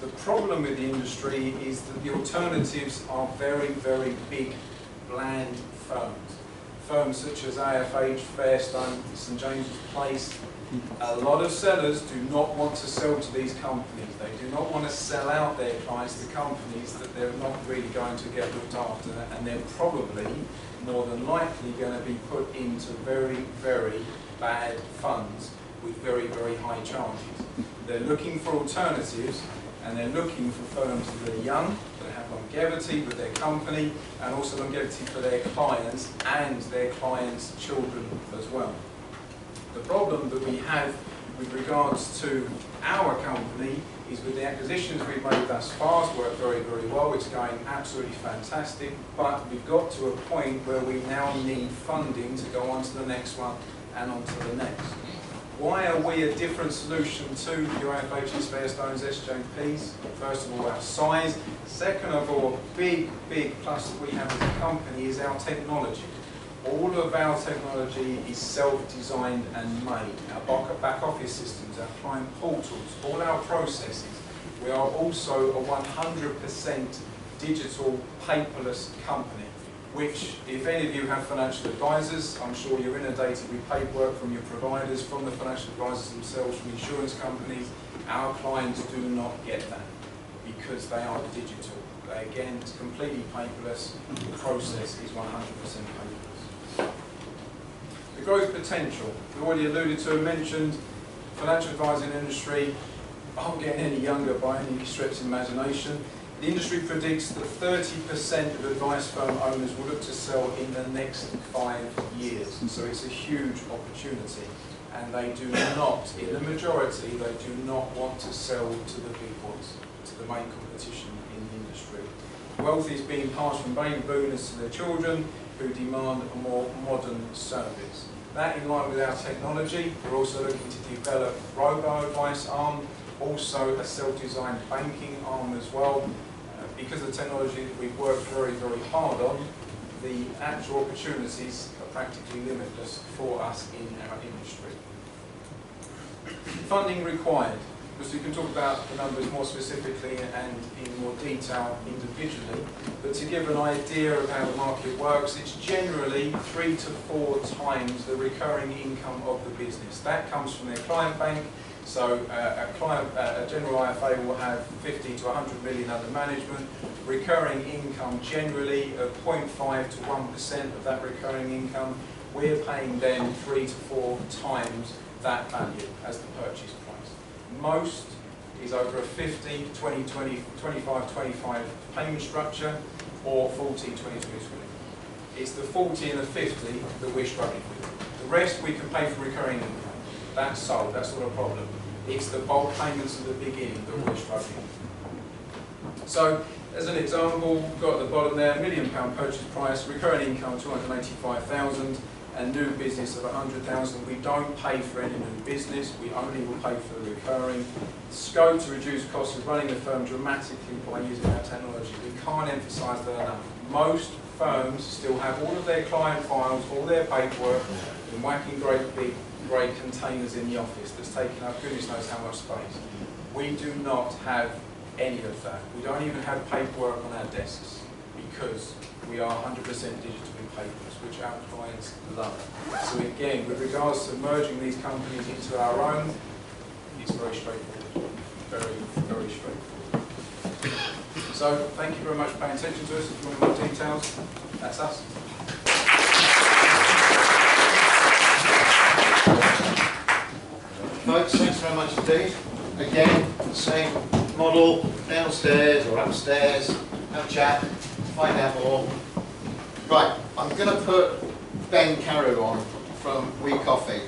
The problem with the industry is that the alternatives are very, very big, bland firms. Firms such as AFH, Fairstone, St James's Place. A lot of sellers do not want to sell to these companies. They do not want to sell out their clients to companies that they're not really going to get looked after, and they're probably, more than likely, going to be put into very, very bad funds with very, very high charges. They're looking for alternatives, and they're looking for firms that are young, that have longevity with their company, and also longevity for their clients and their clients' children as well. The problem that we have with regards to our company is with the acquisitions we've made thus far, it's worked very, very well, it's going absolutely fantastic, but we've got to a point where we now need funding to go on to the next one and on to the next. Why are we a different solution to your AFHs, Fairstones, SJPs? First of all, our size. Second of all, a big, big plus that we have as a company is our technology. All of our technology is self-designed and made. Our back office systems, our client portals, all our processes. We are also a 100% digital, paperless company, which, if any of you have financial advisors, I'm sure you're inundated with paperwork from your providers, from the financial advisors themselves, from insurance companies. Our clients do not get that because they are digital. Again, it's completely paperless. The process is 100% paperless. The growth potential. We already alluded to and mentioned financial advising industry aren't getting any younger by any stretch of imagination. The industry predicts that 30% of advice firm owners will look to sell in the next 5 years. So it's a huge opportunity. And they do not, in the majority, they do not want to sell to the big boys, to the main competition in the industry. Wealth is being passed from baby boomers to their children who demand a more modern service. That, in line with our technology, we're also looking to develop robo-advice arm, also a self-designed banking arm as well. Because of the technology that we've worked very, very hard on, the actual opportunities are practically limitless for us in our industry. Funding required. Because we can talk about the numbers more specifically and in more detail individually, but to give an idea of how the market works, it's generally 3 to 4 times the recurring income of the business. That comes from their client bank. So a general IFA will have 50 to 100 million under management. Recurring income generally of 0.5 to 1% of that recurring income. We're paying them 3 to 4 times that value as the purchase price. Most is over a 50, 20, 20, 25, 25 payment structure, or 40, 20, 20, 20. It's the 40 and the 50 that we're struggling with. The rest we can pay for recurring income. That's solved, that's not a problem. It's the bulk payments at the beginning that we're struggling with. So, as an example, we've got at the bottom there, £1 million purchase price, recurring income 285,000, and new business of 100,000. We don't pay for any new business, we only will pay for the recurring. Scope to reduce costs of running the firm dramatically by using our technology. We can't emphasise that enough. Most firms still have all of their client files, all their paperwork, in whacking great big grey containers in the office that's taking up goodness knows how much space. We do not have any of that. We don't even have paperwork on our desks because we are 100% digitally paperless, which our clients love. So again, with regards to merging these companies into our own, it's very straightforward. Very, very straightforward. So thank you very much for paying attention to us. If you want more details, that's us. Folks, thanks very much indeed. Again, the same model, downstairs or upstairs, have a chat, find out more. Right, I'm going to put Ben Carew on from We Coffee.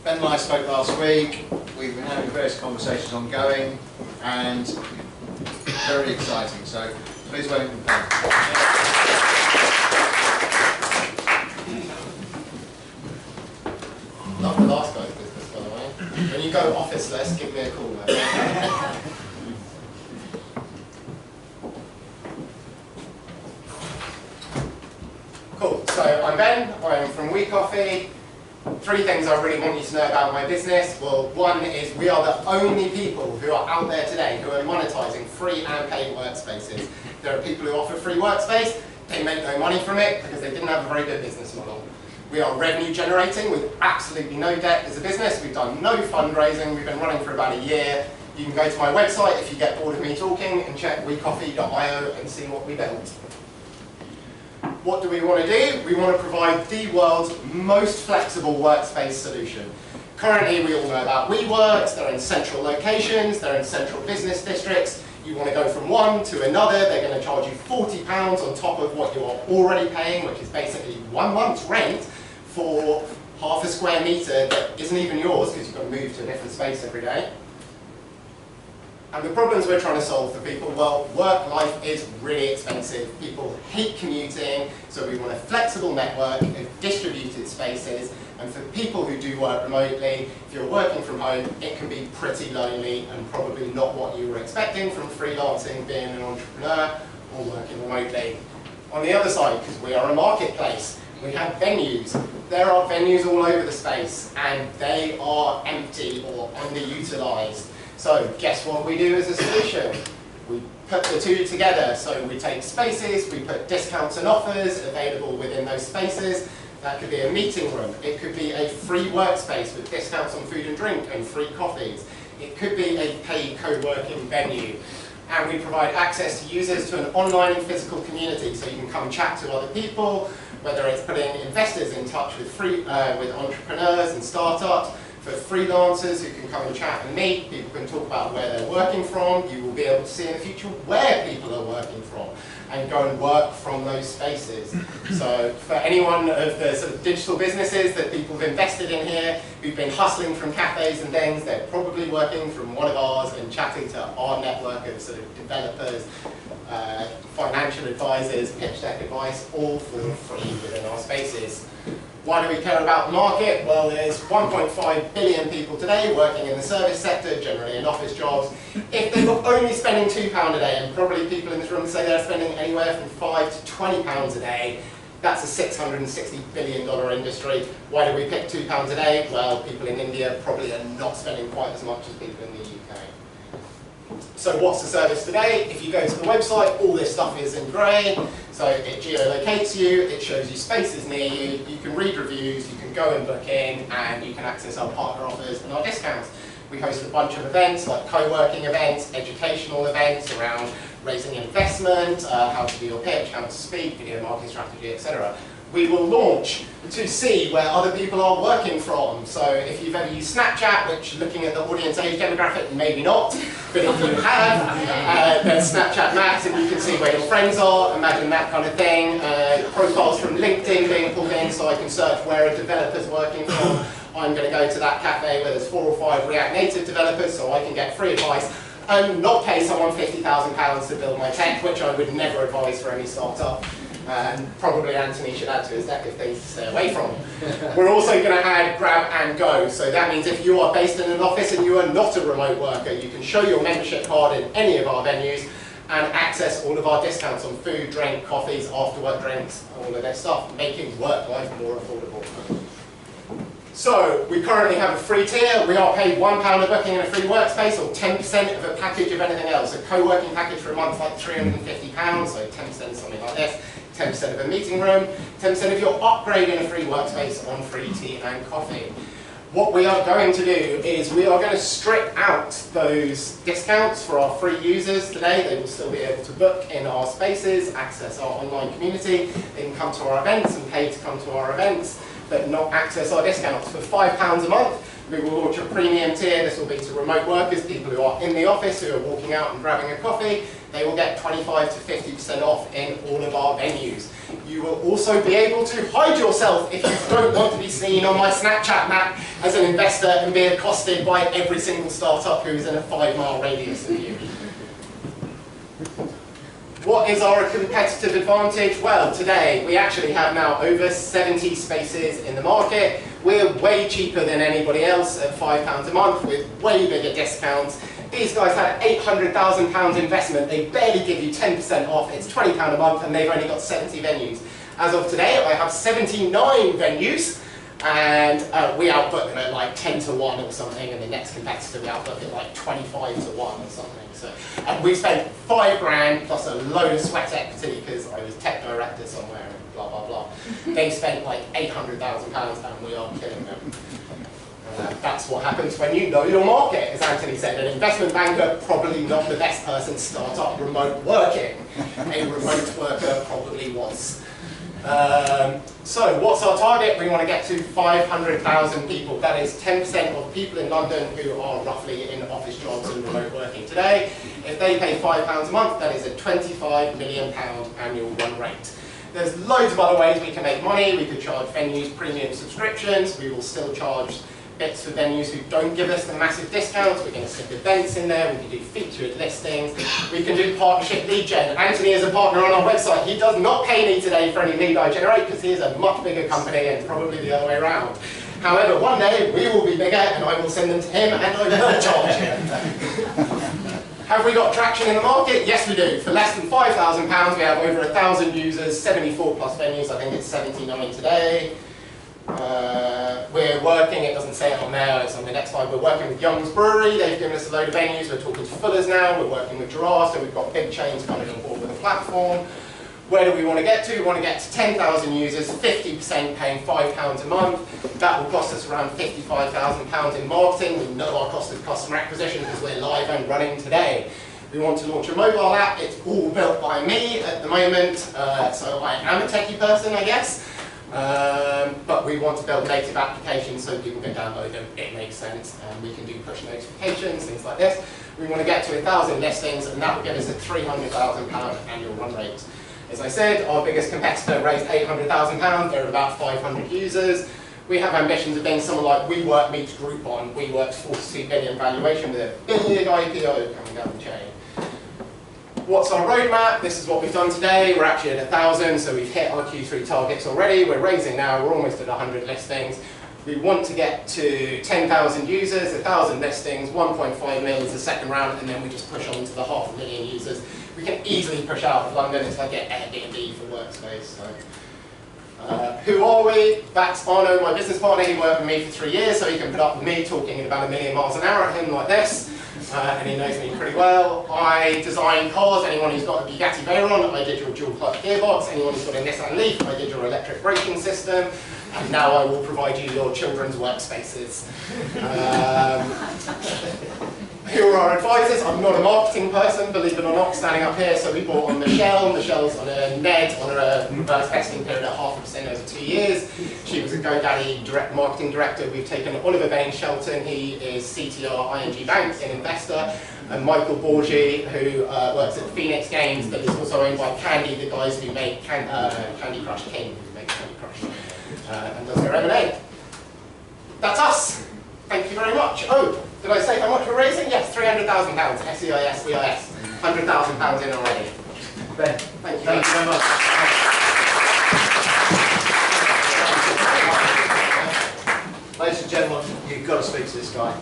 Ben and I spoke last week, we've been having various conversations ongoing, and very exciting, so please welcome Ben. Not the last guy's business, by the way. When you go officeless, give me a call. Cool. So I'm Ben. I'm from We Coffee. 3 things I really want you to know about my business. Well, one is we are the only people who are out there today who are monetizing free and paid workspaces. There are people who offer free workspace. They make no money from it because they didn't have a very good business model. We are revenue generating with absolutely no debt as a business. We've done no fundraising. We've been running for about a year. You can go to my website if you get bored of me talking and check wecoffee.io and see what we built. What do we want to do? We want to provide the world's most flexible workspace solution. Currently, we all know about WeWorks. They're in central locations. They're in central business districts. You want to go from one to another, they're going to charge you £40 on top of what you're already paying, which is basically 1 month's rent for half a square metre that isn't even yours because you've got to move to a different space every day. And the problems we're trying to solve for people, well, work life is really expensive. People hate commuting, so we want a flexible network of distributed spaces. And for people who do work remotely, if you're working from home, it can be pretty lonely and probably not what you were expecting from freelancing, being an entrepreneur, or working remotely. On the other side, because we are a marketplace, we have venues. There are venues all over the space, and they are empty or underutilized. So guess what we do as a solution? We put the two together. So we take spaces, we put discounts and offers available within those spaces. That could be a meeting room. It could be a free workspace with discounts on food and drink and free coffees. It could be a paid co-working venue. And we provide access to users to an online and physical community, so you can come chat to other people, whether it's putting investors in touch with with entrepreneurs and startups, for freelancers who can come and chat and meet. People can talk about where they're working from. You will be able to see in the future where people are working from and go and work from those spaces. So for anyone of the sort of digital businesses that people have invested in here, who've been hustling from cafes and things, they're probably working from one of ours and chatting to our network of sort of developers, financial advisors, pitch deck advice, all for free within our spaces. Why do we care about the market? Well, there's 1.5 billion people today working in the service sector, generally in office jobs. If they were only spending £2 a day, and probably people in this room say they're spending anywhere from £5 to £20 a day, that's a $660 billion industry. Why do we pick £2 a day? Well, people in India probably are not spending quite as much as people in the UK. So what's the service today? If you go to the website, all this stuff is in grey. So it geolocates you, it shows you spaces near you, you can read reviews, you can go and book in, and you can access our partner offers and our discounts. We host a bunch of events like co-working events, educational events around raising investment, how to do your pitch, how to speak, video marketing strategy, etc. We will launch to see where other people are working from. So if you've ever used Snapchat, which looking at the audience age demographic, maybe not, but if you have, there's Snapchat Maps and you can see where your friends are, imagine that kind of thing. Profiles from LinkedIn being pulled in so I can search where a developer's working from. I'm going to go to that cafe where there's 4 or 5 React Native developers so I can get free advice and not pay someone £50,000 to build my tech, which I would never advise for any startup. And probably Anthony should add to his deck of things to stay away from. We're also going to add grab and go. So that means if you are based in an office and you are not a remote worker, you can show your membership card in any of our venues and access all of our discounts on food, drink, coffees, after-work drinks, all of this stuff, making work life more affordable. So we currently have a free tier. We are paid £1 a booking in a free workspace, or 10% of a package of anything else. A co-working package for a month like £350, so 10% is something like this. 10% of a meeting room, 10% of your upgrade in a free workspace on free tea and coffee. What we are going to do is we are going to strip out those discounts for our free users today. They will still be able to book in our spaces, access our online community. They can come to our events and pay to come to our events, but not access our discounts. For £5 a month, we will launch a premium tier. This will be to remote workers, people who are in the office, who are walking out and grabbing a coffee. They will get 25 to 50% off in all of our venues. You will also be able to hide yourself if you don't want to be seen on my Snapchat map as an investor and be accosted by every single startup who is in a 5-mile radius of you. What is our competitive advantage? Well, today we actually have now over 70 spaces in the market. We're way cheaper than anybody else at £5 a month with way bigger discounts. These guys had £800,000 investment. They barely give you 10% off. It's £20 a month and they've only got 70 venues. As of today, I have 79 venues and we outbook them at like 10 to 1 or something, and the next competitor we outbook at like 25 to 1 or something. So we spent £5 plus a load of sweat equity because I was tech director somewhere and blah blah blah. They spent like £800,000 and we are killing them. That's what happens when you know your market, as Anthony said. An investment banker, probably not the best person to start up remote working. A remote worker probably was. So what's our target? We want to get to 500,000 people. That is 10% of people in London who are roughly in office jobs and remote working today. If they pay £5 a month, that is a £25 million annual run rate. There's loads of other ways we can make money. We could charge venues premium subscriptions. We will still charge bits for venues who don't give us the massive discounts. We're going to stick events in there. We can do featured listings. We can do partnership lead gen. Anthony is a partner on our website. He does not pay me today for any lead I generate because he is a much bigger company and probably the other way around. However, one day we will be bigger and I will send them to him and I will charge him. Have we got traction in the market? Yes, we do. For less than £5,000, we have over 1,000 users, 74 plus venues. I think it's 79 today. We're working, it doesn't say it on there, it's on the next slide, we're working with Young's Brewery, they've given us a load of venues, we're talking to Fuller's now, we're working with Giraffe, so we've got big chains coming on board with the platform. Where do we want to get to? We want to get to 10,000 users, 50% paying £5 a month. That will cost us around £55,000 in marketing. We know our cost of customer acquisition because we're live and running today. We want to launch a mobile app. It's all built by me at the moment, so I am a techie person, I guess. But we want to build native applications so people can download them. It makes sense, and we can do push notifications, things like this. We want to get to 1,000 listings, and that will give us a £300,000 annual run rate. As I said, our biggest competitor raised £800,000. There are about 500 users. We have ambitions of being someone like WeWork meets Groupon. WeWork's 42 billion valuation with a big IPO coming down the chain. What's our roadmap? This is what we've done today. We're actually at 1,000, so we've hit our Q3 targets already. We're raising now, we're almost at 100 listings. We want to get to 10,000 users, 1,000 listings, 1.5 million is the second round, and then we just push on to the 500,000 users. We can easily push out of London. It's like an Airbnb for workspace. So. Who are we? That's Arno, my business partner. He worked with me for 3 years, so he can put up with me talking at about 1,000,000 miles an hour at him like this. And he knows me pretty well. I design cars. Anyone who's got a Bugatti Veyron, I did your dual clutch gearbox. Anyone who's got a Nissan Leaf, I did your electric braking system. And now I will provide you your children's workspaces. who are our advisors. I'm not a marketing person, believe it or not, standing up here. So we brought on Michelle. Michelle's on a NED, on a reverse vesting period at 0.5% over 2 years. She was a GoDaddy marketing director. We've taken Oliver Bain-Shelton. He is CTR ING Bank, an investor. And Michael Borgi, who works at Phoenix Games, but is also owned by Candy, the guys who make Candy Crush King, who makes Candy Crush, and does their M&A. That's us. Thank you very much. Oh, did I say how much we're raising? Yes, £300,000. SEIS, EIS. £100,000 in already. Ben, thank you very much. Ladies and gentlemen, you've got to speak to this guy.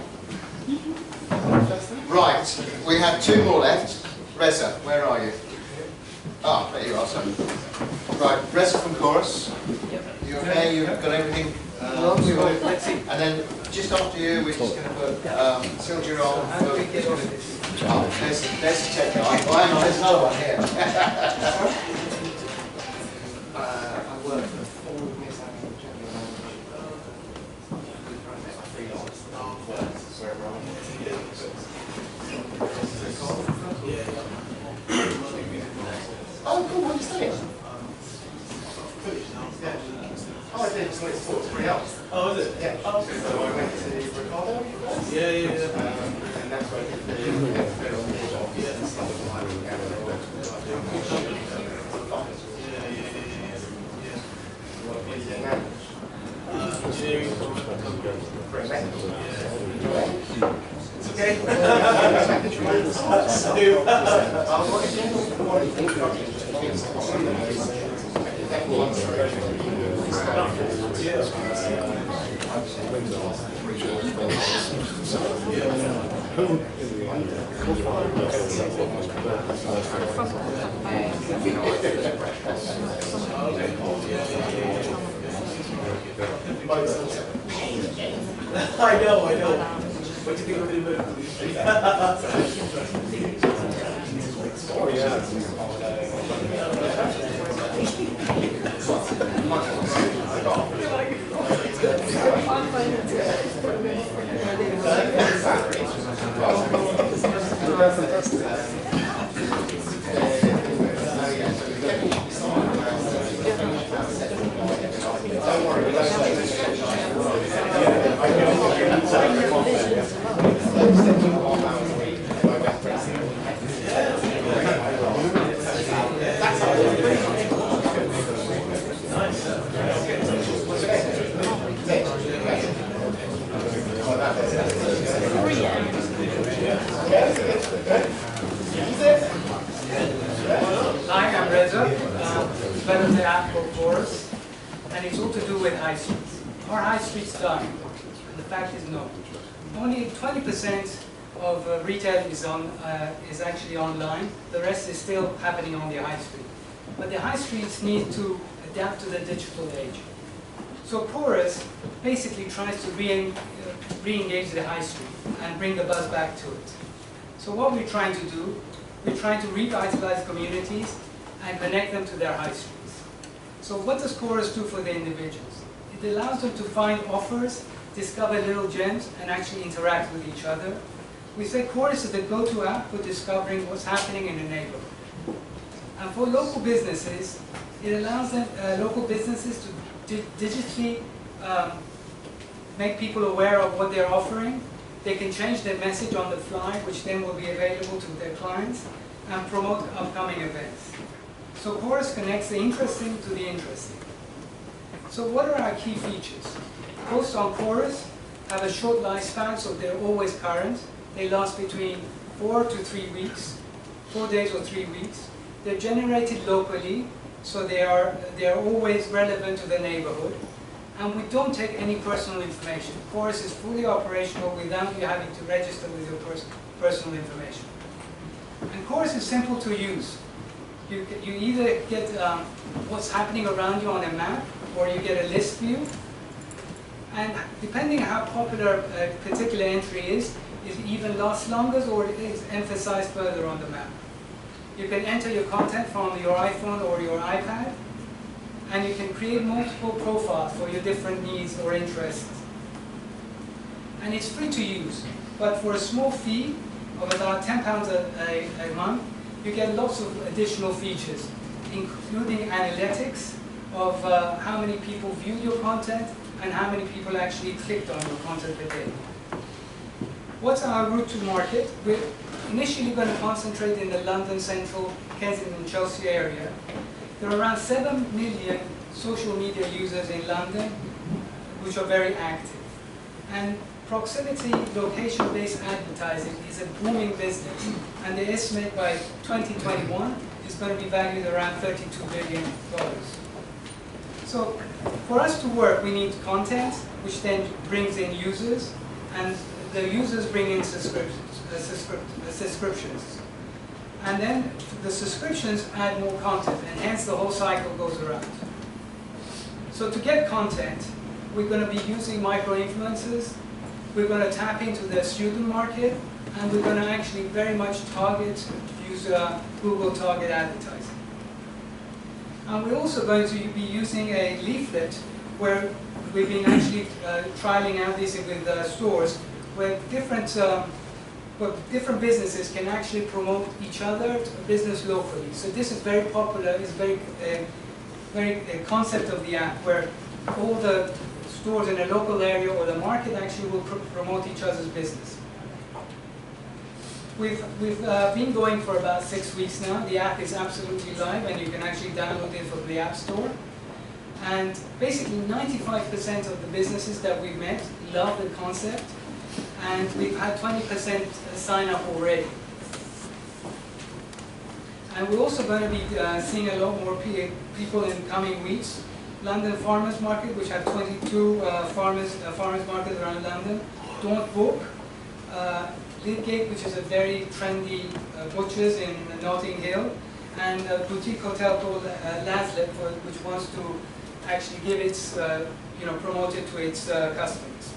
Right, we have 2 more left. Reza, where are you? Ah, there you are, sir. Right, Reza from Chorus. You okay? You've got everything? Let's see. And then just after you, we're just going to put Silja on. Oh, there's the tech guy. Oh, hang on, there's another one here. I work for Ford Miss Oh, cool, what are you studying? Oh, I did just wanted to talk to somebody else. Oh, is it? Yeah. Oh, okay. So I went to Ricardo first. Yeah. And that's where I did the and stuff like What are you doing now? Engineering. It's okay. I know. What do you think of the movie? Oh, yeah. Hi, I'm Reza, developer of the app called Chorus, and it's all to do with high streets. Our high streets dying, and the fact is no. Only 20% of retail is actually online. The rest is still happening on the high street. But the high streets need to adapt to the digital age. So Chorus basically tries to re-engage the high street and bring the buzz back to it. So what we're trying to do, we're trying to revitalize communities and connect them to their high streets. So what does Chorus do for the individuals? It allows them to find offers, discover little gems, and actually interact with each other. We say Chorus is the go-to app for discovering what's happening in the neighborhood. And for local businesses, it allows them, local businesses to digitally make people aware of what they're offering. They can change their message on the fly, which then will be available to their clients, and promote upcoming events. So Chorus connects the interesting to the interesting. So what are our key features? Posts on Chorus have a short lifespan, so they're always current. They last between 4 to 3 weeks, 4 days or 3 weeks. They're generated locally, so they are always relevant to the neighborhood. And we don't take any personal information. Chorus is fully operational without you having to register with your personal information. And Chorus is simple to use. You either get what's happening around you on a map, or you get a list view. And depending on how popular a particular entry is, it even lasts longer or it is emphasized further on the map. You can enter your content from your iPhone or your iPad, and you can create multiple profiles for your different needs or interests. And it's free to use, but for a small fee, of about £10 a month, you get lots of additional features, including analytics of how many people viewed your content and how many people actually clicked on your content per day. What's our route to market? We're initially going to concentrate in the London, Central, Kensington, Chelsea area. There are around 7 million social media users in London which are very active. And proximity, location-based advertising is a booming business, and they estimate by 2021 it's going to be valued around $32 billion. So for us to work, we need content, which then brings in users, and the users bring in subscriptions. And then the subscriptions add more content, and hence the whole cycle goes around. So to get content, we're going to be using micro-influencers, we're going to tap into the student market, and we're going to actually very much use Google target advertising. And we're also going to be using a leaflet where we've been actually trialing out this with stores, where different businesses can actually promote each other to a business locally. So this is very popular, it's very concept of the app, where all the stores in a local area or the market actually will promote each other's business. We've been going for about 6 weeks now. The app is absolutely live, and you can actually download it from the App Store. And basically 95% of the businesses that we've met love the concept, and we've had 20% sign up already. And we're also going to be seeing a lot more people in coming weeks. London Farmers Market, which have 22 farmers markets around London. Don't Book. Lidgate, which is a very trendy butchers in Notting Hill. And a boutique hotel called Laslip, which wants to actually give its, promote it to its customers.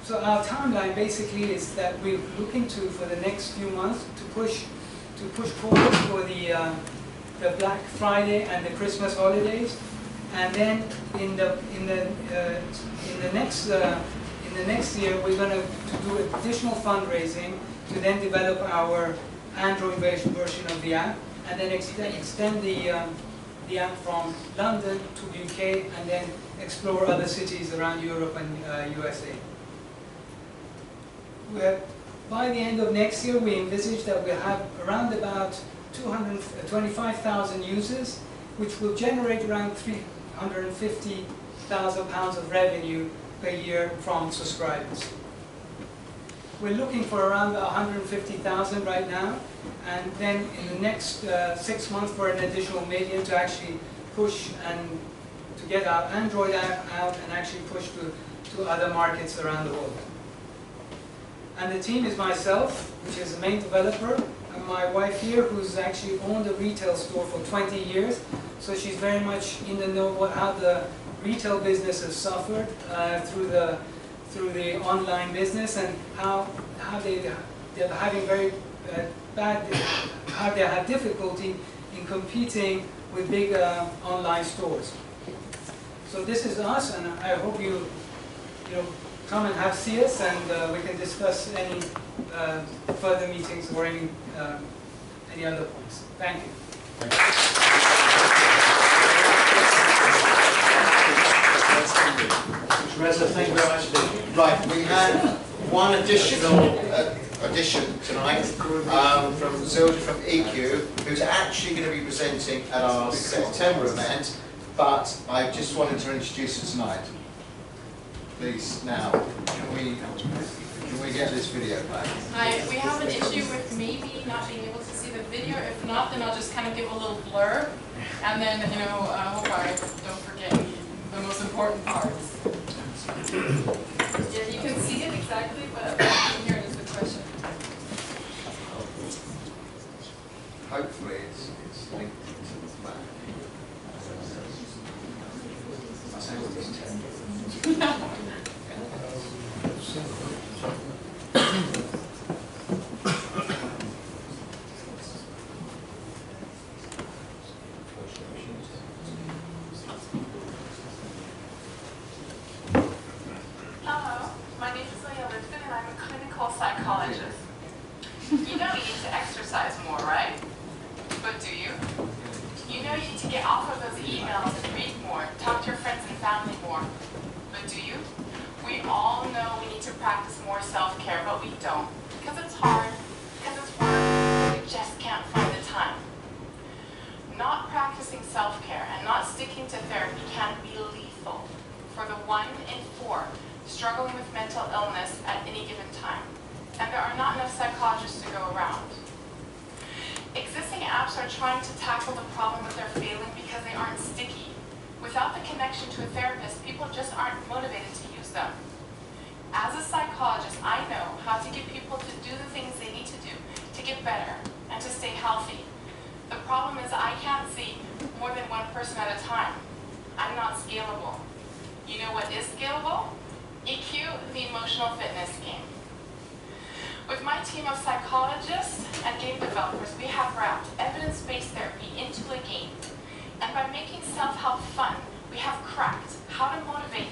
So our timeline basically is that we're looking to, for the next few months, to push forward for the Black Friday and the Christmas holidays, and then in the next year we're going to do additional fundraising to then develop our Android version of the app, and then extend the app from London to UK, and then explore other cities around Europe and USA. By the end of next year, we envisage that we'll have around about 225,000 users, which will generate around £350,000 of revenue per year from subscribers. We're looking for around 150,000 right now, and then in the next 6 months for an additional million to actually push and to get our Android app out and actually push to other markets around the world. And the team is myself, which is the main developer, and my wife here, who's actually owned a retail store for 20 years. So she's very much in the know about how the retail business has suffered through the online business, and how they're having very how they have difficulty in competing with big online stores. So this is us, and I hope you come and see us, and we can discuss any further meetings or any other points. Thank you. Reza, thank you very much. Right, we have one additional addition tonight from Zilda from EQ, who's actually going to be presenting at our September event, but I just wanted to introduce her tonight. Please, now, can we get this video back? Hi, we have an issue with maybe not being able to see the video. If not, then I'll just kind of give a little blurb, and then, hope I don't forget the most important parts. Yeah, you can see it exactly, but here is the question. Hopefully it's linked to the back. practice more self-care, but we don't. Because it's hard, because it's work, we just can't find the time. Not practicing self-care and not sticking to therapy can be lethal for the 1 in 4 struggling with mental illness at any given time. And there are not enough psychologists to go around. Existing apps are trying to tackle the problem, but they're failing because they aren't sticky. Without the connection to a therapist, people just aren't motivated to use them. As a psychologist, I know how to get people to do the things they need to do to get better and to stay healthy. The problem is I can't see more than one person at a time. I'm not scalable. You know what is scalable? EQ, the emotional fitness game. With my team of psychologists and game developers, we have wrapped evidence-based therapy into a game. And by making self-help fun, we have cracked how to motivate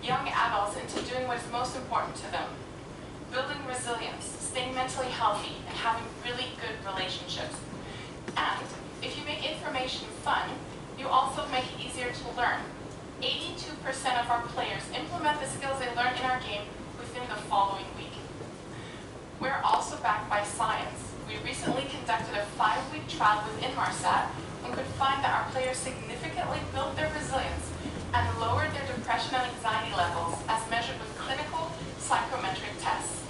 young adults into doing what is most important to them. Building resilience, staying mentally healthy, and having really good relationships. And if you make information fun, you also make it easier to learn. 82% of our players implement the skills they learn in our game within the following week. We're also backed by science. We recently conducted a 5-week trial with Inmarsat and could find that our players significantly built their resilience and lowered their depression and anxiety levels as measured with clinical psychometric tests.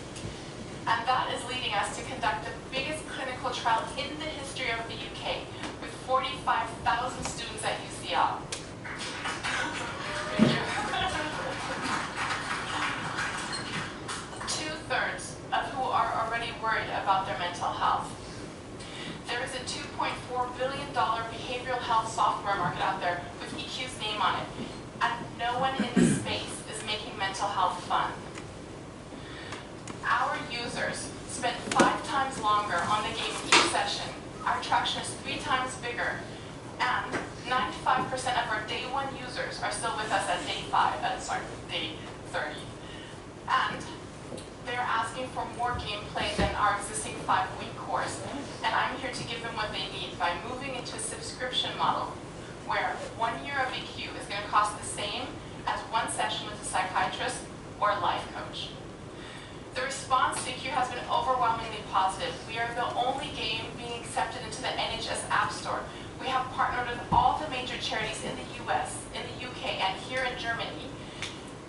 And that is leading us to conduct the biggest clinical trial in the history of the UK with 45,000 students at UCL. Thank you. 2/3 of who are already worried about their mental health. There is a $2.4 billion behavioral health software market out there with EQ's name on it, and no one in this space is making mental health fun. Our users spend 5 times longer on the game each session. Our traction is 3 times bigger, and 95% of our day 1 users are still with us at day 30. And they're asking for more gameplay than our existing 5-week course, and I'm here to give them what they need by moving into a subscription model, where 1 year of EQ is going to cost the same as 1 session with a psychiatrist or a life coach. The response to EQ has been overwhelmingly positive. We are the only game being accepted into the NHS App Store. We have partnered with all the major charities in the US, in the UK, and here in Germany.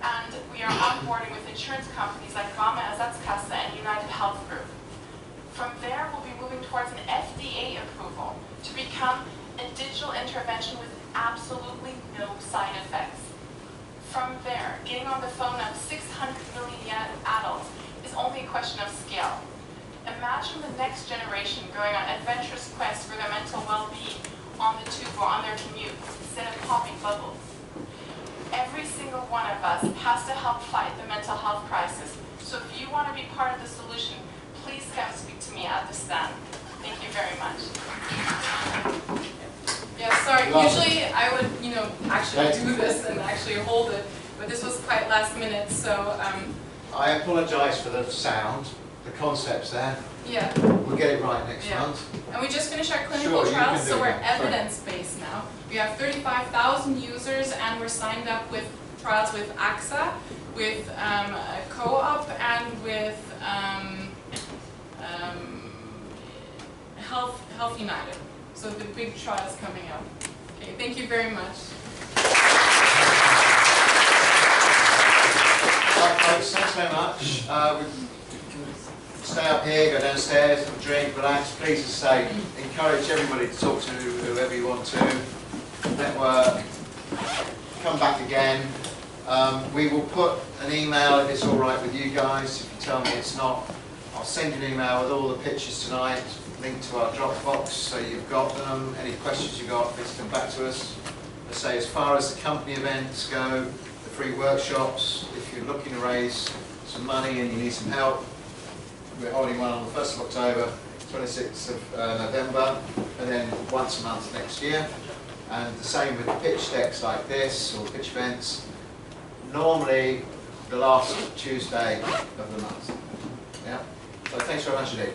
And we are onboarding with insurance companies like Gamma Ersatzkasse and United Health Group. From there, we'll be moving towards an FDA approval to become a digital intervention with absolutely no side effects. From there, getting on the phone of 600 million adults is only a question of scale. Imagine the next generation going on adventurous quests for their mental well-being on the tube or on their commute instead of popping bubbles. Every single one of us has to help fight the mental health crisis. So if you want to be part of the solution, please come speak to me at the stand. Thank you very much. Yeah, sorry, usually I would, actually do this and actually hold it, but this was quite last minute, so... I apologise for the sound, the concept's there. Yeah. We'll get it right next month. And we just finished our clinical trials, so we're evidence-based now. We have 35,000 users, and we're signed up with trials with AXA, with Co-op, and with Health United. So the big trials coming up. Okay, thank you very much. Right, folks, thanks very much. We can stay up here, go downstairs, have a drink, relax. Please, as I say, encourage everybody to talk to whoever you want to, network, come back again. We will put an email, if it's all right with you guys. If you tell me it's not, I'll send you an email with all the pictures tonight, link to our Dropbox, so you've got them. Any questions you've got, please come back to us. I say, as far as the company events go, the free workshops, if you're looking to raise some money and you need some help, we're holding one on the 1st of October, 26th of November, and then once a month next year. And the same with pitch decks like this, or pitch events, normally the last Tuesday of the month. Yeah? So thanks very much indeed.